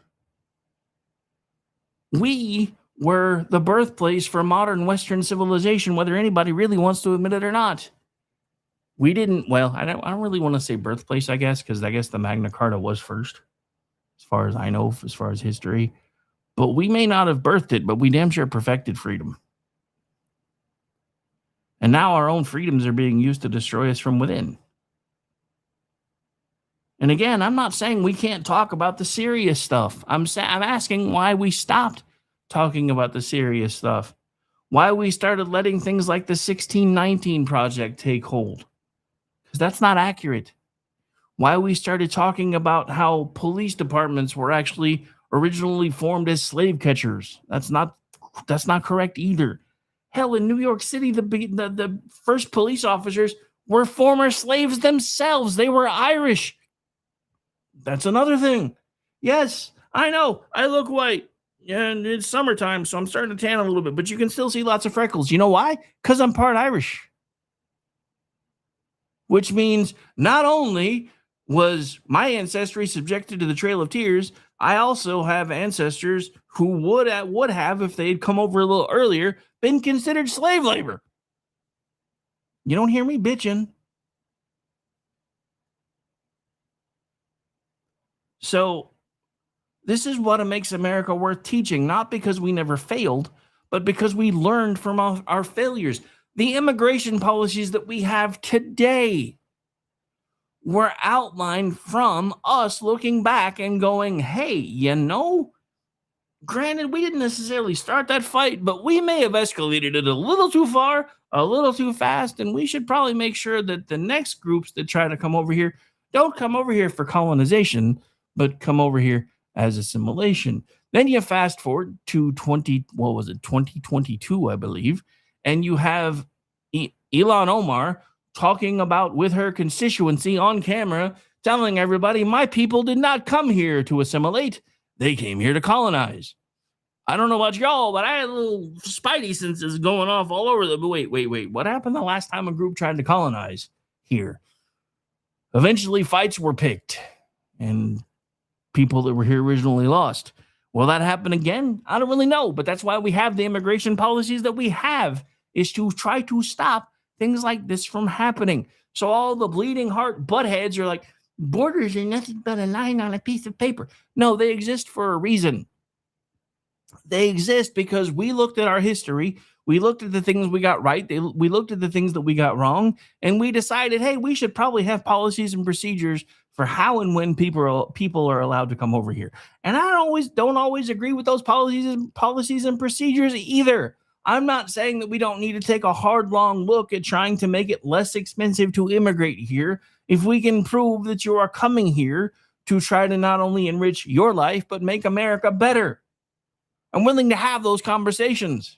We were the birthplace for modern Western civilization, whether anybody really wants to admit it or not. We didn't, I don't really want to say birthplace, I guess, because I guess the Magna Carta was first, as far as I know, as far as history. But we may not have birthed it, but we damn sure perfected freedom. And now our own freedoms are being used to destroy us from within. And again, I'm not saying we can't talk about the serious stuff. I'm asking why we stopped talking about the serious stuff. Why we started letting things like the 1619 Project take hold. Because that's not accurate. Why we started talking about how police departments were actually originally formed as slave catchers. That's not correct either. Hell, in New York City, the first police officers were former slaves themselves. They were Irish. That's another thing. Yes, I know. I look white. And it's summertime, so I'm starting to tan a little bit. But you can still see lots of freckles. You know why? Because I'm part Irish. Which means not only was my ancestry subjected to the Trail of Tears, I also have ancestors who would have, if they had come over a little earlier, been considered slave labor. You don't hear me bitching. So this is what makes America worth teaching, not because we never failed, but because we learned from our failures. The immigration policies that we have today were outlined from us looking back and going, hey, granted, we didn't necessarily start that fight, but we may have escalated it a little too far, a little too fast, and we should probably make sure that the next groups that try to come over here don't come over here for colonization, but come over here as assimilation. Then you fast forward to 2022, I believe, and you have Ilhan Omar talking about with her constituency on camera, telling everybody, my people did not come here to assimilate. They came here to colonize. I don't know about y'all, but I had a little spidey senses going off all over the... Wait. What happened the last time a group tried to colonize here? Eventually, fights were picked, and people that were here originally lost. Will that happen again? I don't really know, but that's why we have the immigration policies that we have, is to try to stop things like this from happening. So all the bleeding heart buttheads are like, borders are nothing but a line on a piece of paper. No, they exist for a reason. They exist because we looked at our history. We looked at the things we got right. We looked at the things that we got wrong. And we decided, hey, we should probably have policies and procedures for how and when people are allowed to come over here. And I don't always agree with those policies and procedures either. I'm not saying that we don't need to take a hard, long look at trying to make it less expensive to immigrate here if we can prove that you are coming here to try to not only enrich your life, but make America better. I'm willing to have those conversations.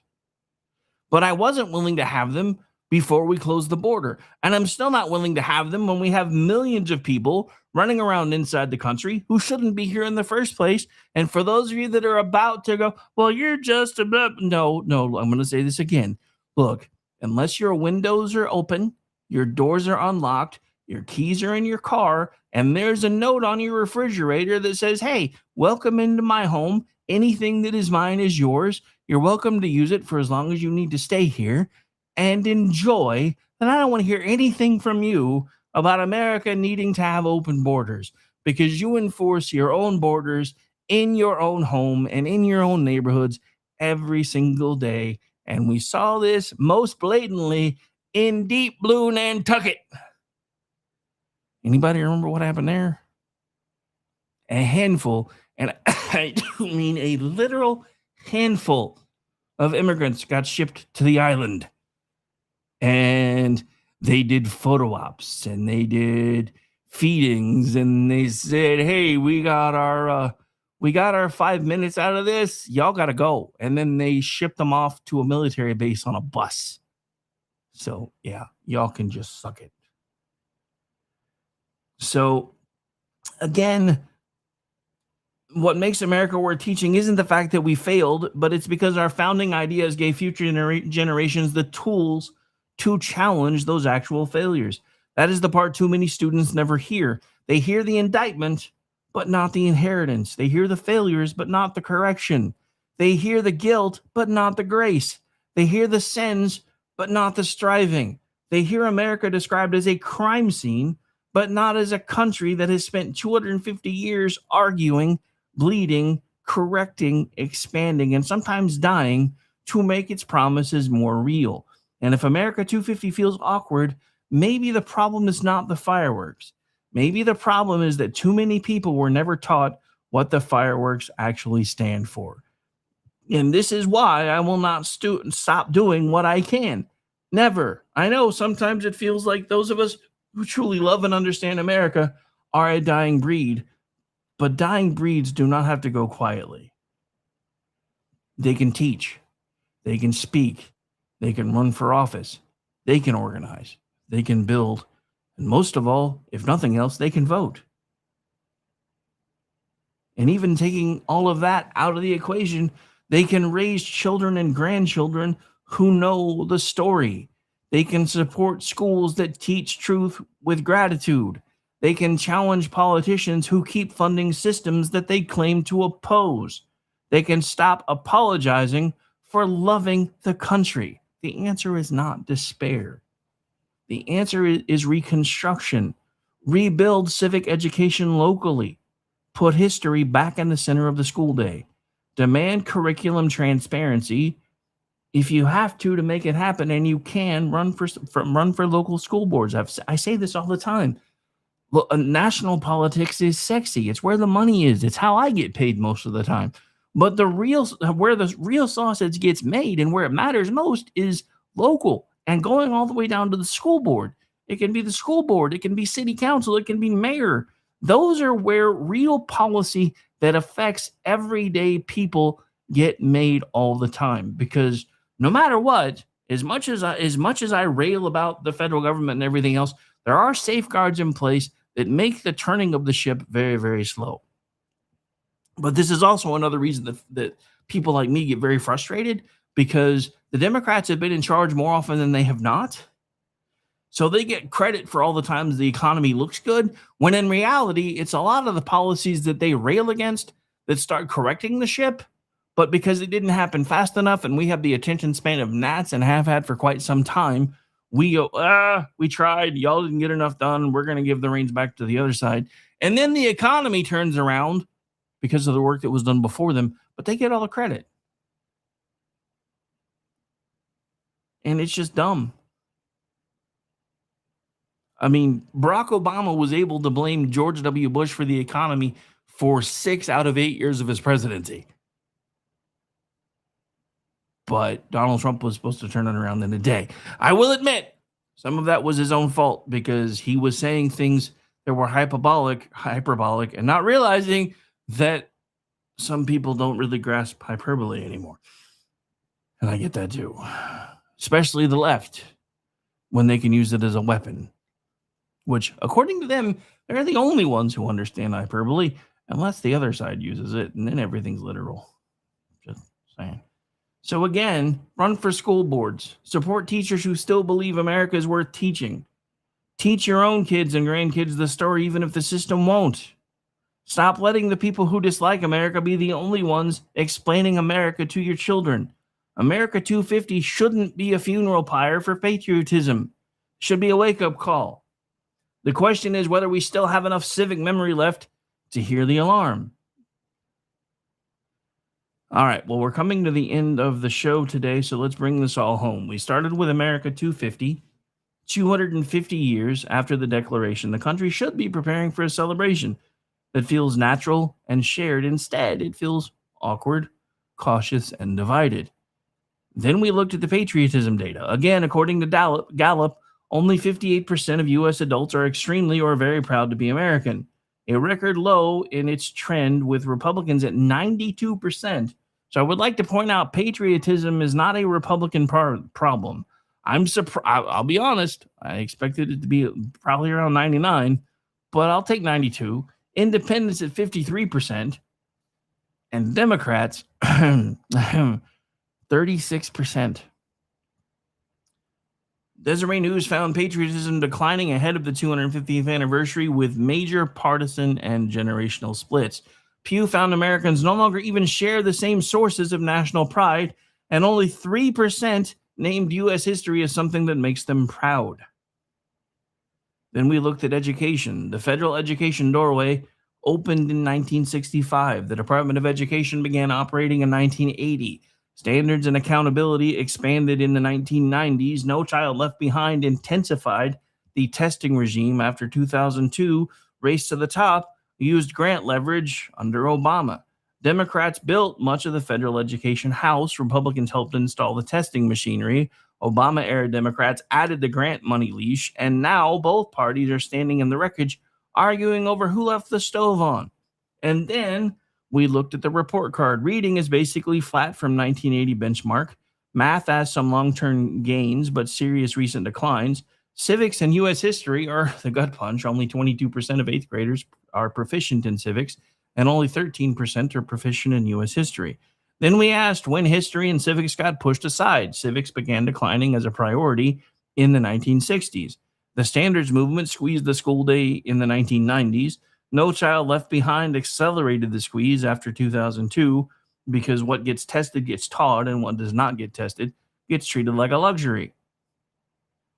But I wasn't willing to have them before we closed the border. And I'm still not willing to have them when we have millions of people running around inside the country who shouldn't be here in the first place. And for those of you that are about to go, well, you're just about... No, I'm going to say this again. Look, unless your windows are open, your doors are unlocked, your keys are in your car, and there's a note on your refrigerator that says, hey, welcome into my home. Anything that is mine is yours. You're welcome to use it for as long as you need to stay here and enjoy. And I don't want to hear anything from you about America needing to have open borders, because you enforce your own borders in your own home and in your own neighborhoods every single day. And we saw this most blatantly in deep blue Nantucket. Anybody remember what happened there? A handful, and I do mean a literal handful of immigrants got shipped to the island. And they did photo ops and they did feedings, and they said, hey, we got our 5 minutes out of this. Y'all got to go. And then they shipped them off to a military base on a bus. So, yeah, y'all can just suck it. So, again, what makes America worth teaching isn't the fact that we failed, but it's because our founding ideas gave future generations the tools to challenge those actual failures. That is the part too many students never hear. They hear the indictment, but not the inheritance. They hear the failures, but not the correction. They hear the guilt, but not the grace. They hear the sins, but not the striving. They hear America described as a crime scene, but not as a country that has spent 250 years arguing, bleeding, correcting, expanding, and sometimes dying to make its promises more real. And if America 250 feels awkward, maybe the problem is not the fireworks. Maybe the problem is that too many people were never taught what the fireworks actually stand for. And this is why I will not stop doing what I can. Never. I know sometimes it feels like those of us who truly love and understand America are a dying breed, but dying breeds do not have to go quietly. They can teach. They can speak. They can run for office. They can organize. They can build. And most of all, if nothing else, they can vote. And even taking all of that out of the equation, they can raise children and grandchildren who know the story. They can support schools that teach truth with gratitude. They can challenge politicians who keep funding systems that they claim to oppose. They can stop apologizing for loving the country. The answer is not despair. The answer is reconstruction. Rebuild civic education locally. Put history back in the center of the school day. Demand curriculum transparency. If you have to make it happen, and you can, run for local school boards. I say this all the time. Well, national politics is sexy. It's where the money is. It's how I get paid most of the time. But where the real sausage gets made and where it matters most is local, and going all the way down to the school board. It can be the school board. It can be city council. It can be mayor. Those are where real policy that affects everyday people get made all the time. Because no matter what, as much as I rail about the federal government and everything else, there are safeguards in place that make the turning of the ship very, very slow. But this is also another reason that people like me get very frustrated, because the Democrats have been in charge more often than they have not. So they get credit for all the times the economy looks good, when in reality, it's a lot of the policies that they rail against that start correcting the ship. But because it didn't happen fast enough, and we have the attention span of gnats and have had for quite some time, we go, we tried, y'all didn't get enough done, we're going to give the reins back to the other side. And then the economy turns around because of the work that was done before them, but they get all the credit. And it's just dumb. I mean, Barack Obama was able to blame George W. Bush for the economy for 6 out of 8 years of his presidency. But Donald Trump was supposed to turn it around in a day. I will admit, some of that was his own fault, because he was saying things that were hyperbolic, and not realizing that some people don't really grasp hyperbole anymore. And I get that too. Especially the left, when they can use it as a weapon. Which, according to them, they're the only ones who understand hyperbole, unless the other side uses it, and then everything's literal. Just saying. So again, run for school boards. Support teachers who still believe America is worth teaching. Teach your own kids and grandkids the story, even if the system won't. Stop letting the people who dislike America be the only ones explaining America to your children. America 250 shouldn't be a funeral pyre for patriotism. It should be a wake-up call. The question is whether we still have enough civic memory left to hear the alarm. All right, well, we're coming to the end of the show today, so let's bring this all home. We started with America 250. 250 years after the Declaration, the country should be preparing for a celebration that feels natural and shared. Instead, it feels awkward, cautious, and divided. Then we looked at the patriotism data. Again, according to Gallup, only 58% of U.S. adults are extremely or very proud to be American, a record low in its trend with Republicans at 92%. So I would like to point out patriotism is not a Republican problem. I'm surprised. I'll be honest. I expected it to be probably around 99, but I'll take 92. Independents at 53%, and Democrats 36%. Desiree News found patriotism declining ahead of the 250th anniversary with major partisan and generational splits. Pew found Americans no longer even share the same sources of national pride, and only 3% named U.S. history as something that makes them proud. Then we looked at education. The federal education doorway opened in 1965. The Department of Education began operating in 1980. Standards and accountability expanded in the 1990s. No Child Left Behind intensified the testing regime after 2002. Race to the Top used grant leverage under Obama. Democrats built much of the federal education house. Republicans helped install the testing machinery. Obama-era Democrats added the grant money leash, and now both parties are standing in the wreckage, arguing over who left the stove on. And then we looked at the report card. Reading is basically flat from 1980 benchmark. Math has some long-term gains, but serious recent declines. Civics and U.S. history are the gut punch. Only 22% of 8th graders are proficient in civics, and only 13% are proficient in U.S. history. Then we asked when history and civics got pushed aside. Civics began declining as a priority in the 1960s. The standards movement squeezed the school day in the 1990s. No Child Left Behind accelerated the squeeze after 2002 because what gets tested gets taught, and what does not get tested gets treated like a luxury.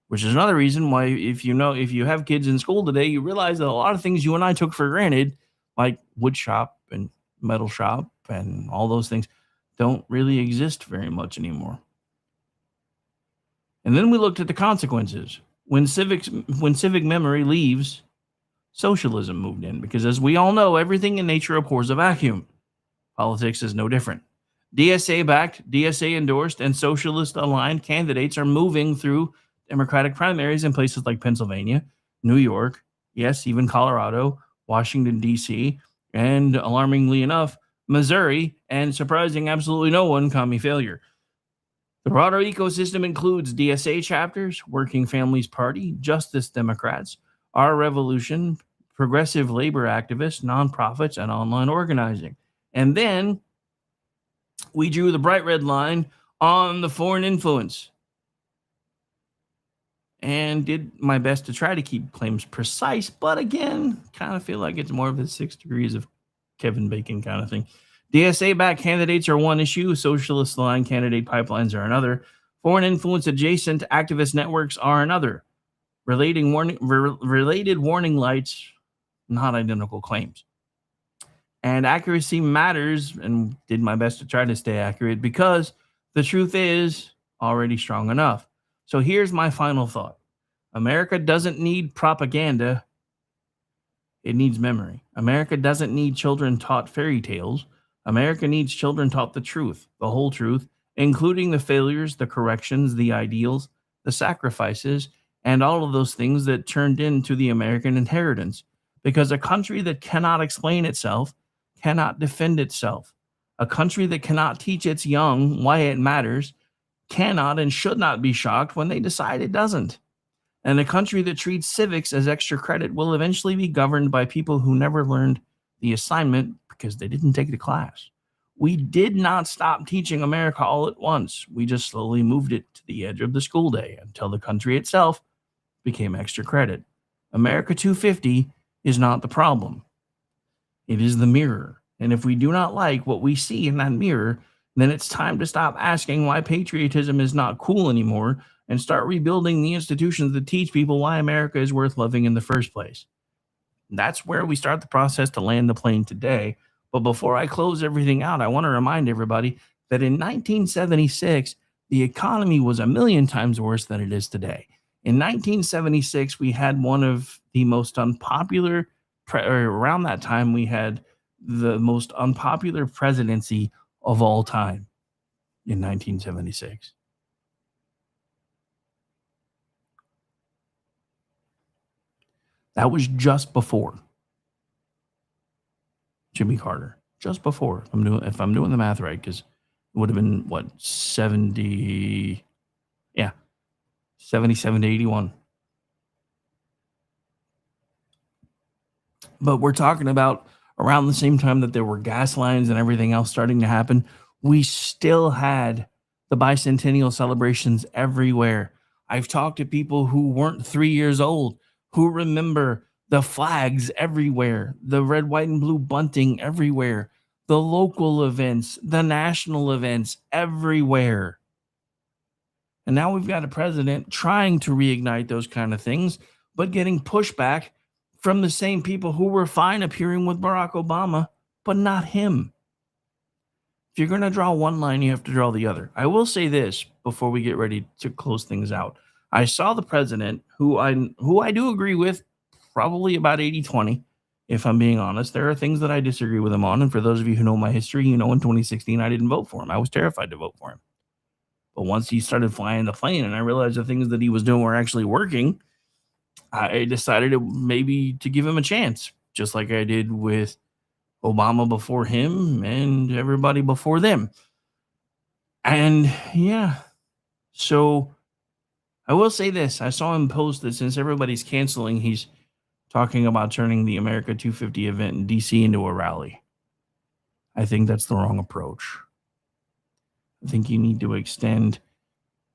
Which is another reason why if you have kids in school today, you realize that a lot of things you and I took for granted, like wood shop and metal shop and all those things, don't really exist very much anymore. And then we looked at the consequences. When civic memory leaves, socialism moved in, because as we all know, everything in nature abhors a vacuum. Politics is no different. DSA-backed, DSA-endorsed, and socialist-aligned candidates are moving through Democratic primaries in places like Pennsylvania, New York, yes, even Colorado, Washington, D.C., and alarmingly enough, Missouri, and surprising absolutely no one, commie failure. The broader ecosystem includes DSA chapters, Working Families Party, Justice Democrats, Our Revolution, progressive labor activists, nonprofits, and online organizing. And then we drew the bright red line on the foreign influence and did my best to try to keep claims precise, but again, kind of feel like it's more of the 6 degrees of Kevin Bacon kind of thing. DSA-backed candidates are one issue. Socialist-aligned candidate pipelines are another. Foreign influence adjacent activist networks are another. Related warning lights, not identical claims. And accuracy matters, and did my best to try to stay accurate because the truth is already strong enough. So here's my final thought. America doesn't need propaganda. It needs memory. America doesn't need children taught fairy tales. America needs children taught the truth, the whole truth, including the failures, the corrections, the ideals, the sacrifices, and all of those things that turned into the American inheritance. Because a country that cannot explain itself cannot defend itself. A country that cannot teach its young why it matters cannot and should not be shocked when they decide it doesn't. And a country that treats civics as extra credit will eventually be governed by people who never learned the assignment because they didn't take the class. We did not stop teaching America all at once. We just slowly moved it to the edge of the school day until the country itself became extra credit. America 250 is not the problem. It is the mirror. And if we do not like what we see in that mirror, then it's time to stop asking why patriotism is not cool anymore and start rebuilding the institutions that teach people why America is worth loving in the first place. That's where we start the process to land the plane today. But before I close everything out, I want to remind everybody that in 1976, the economy was a million times worse than it is today. In 1976, we had one of the most unpopular, around that time, we had the most unpopular presidency of all time. in 1976. That was just before Jimmy Carter. Just before. If I'm doing the math right, because it would have been, 70... Yeah, 77 to 81. But we're talking about around the same time that there were gas lines and everything else starting to happen, we still had the bicentennial celebrations everywhere. I've talked to people who weren't 3 years old who remember the flags everywhere, the red, white, and blue bunting everywhere, the local events, the national events everywhere. And now we've got a president trying to reignite those kind of things, but getting pushback from the same people who were fine appearing with Barack Obama, but not him. If you're going to draw one line, you have to draw the other. I will say this before we get ready to close things out. I saw the president, who I do agree with, probably about 80-20, if I'm being honest. There are things that I disagree with him on, and for those of you who know my history, in 2016, I didn't vote for him. I was terrified to vote for him. But once he started flying the plane and I realized the things that he was doing were actually working, I decided maybe to give him a chance, just like I did with Obama before him and everybody before them. And yeah, so I will say this. I saw him post that since everybody's canceling, he's talking about turning the America 250 event in DC into a rally. I think that's the wrong approach. I think you need to extend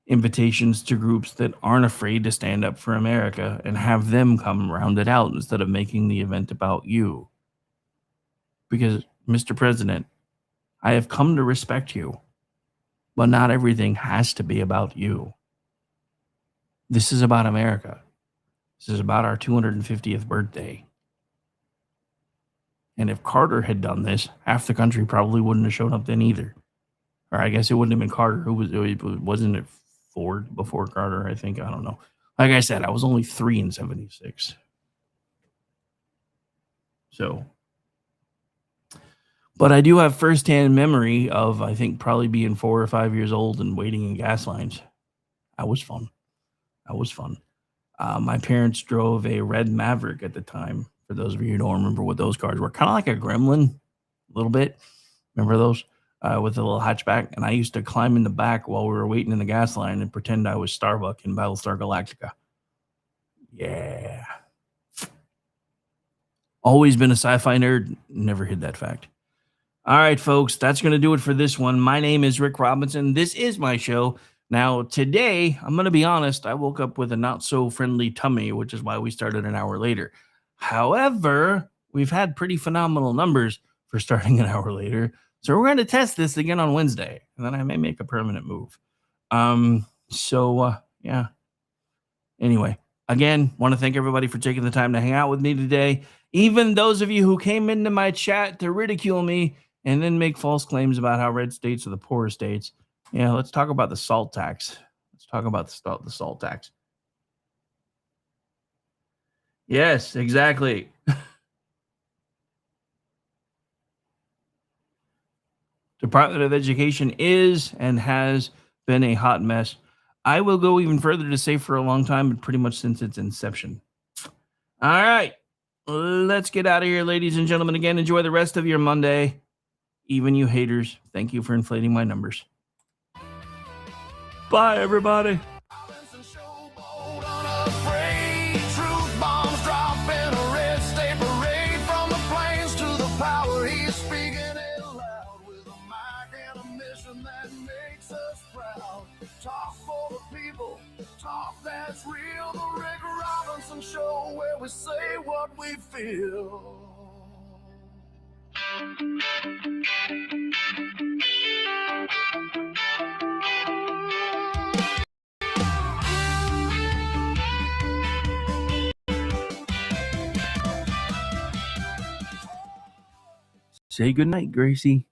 invitations to groups that aren't afraid to stand up for America and have them come round it out instead of making the event about you. Because, Mr. President, I have come to respect you, but not everything has to be about you. This is about America. This is about our 250th birthday. And if Carter had done this, half the country probably wouldn't have shown up then either. Or I guess it wouldn't have been Carter. Wasn't it Ford before Carter, I think? I don't know. Like I said, I was only 3 in 76. So, but I do have firsthand memory of, I think, probably being 4 or 5 years old and waiting in gas lines. That was fun. My parents drove a red Maverick at the time. For those of you who don't remember what those cars were, kind of like a Gremlin, a little bit. Remember those? With a little hatchback, and I used to climb in the back while we were waiting in the gas line and pretend I was Starbuck in Battlestar Galactica. Yeah. Always been a sci-fi nerd, never hid that fact. All right, folks, that's going to do it for this one. My name is Rick Robinson. This is my show. Now, today, I'm going to be honest, I woke up with a not-so-friendly tummy, which is why we started an hour later. However, we've had pretty phenomenal numbers for starting an hour later. So we're going to test this again on Wednesday, and then I may make a permanent move. Yeah. Anyway, again, want to thank everybody for taking the time to hang out with me today. Even those of you who came into my chat to ridicule me and then make false claims about how red states are the poorer states. Yeah, let's talk about the salt tax. Let's talk about the salt tax. Yes, exactly. Department of Education is and has been a hot mess. I will go even further to say for a long time, but pretty much since its inception. All right, let's get out of here, ladies and gentlemen. Again, enjoy the rest of your Monday. Even you haters, thank you for inflating my numbers. Bye, everybody. Talk for the people, talk that's real. The Rick Robinson Show, where we say what we feel. Say goodnight, Gracie.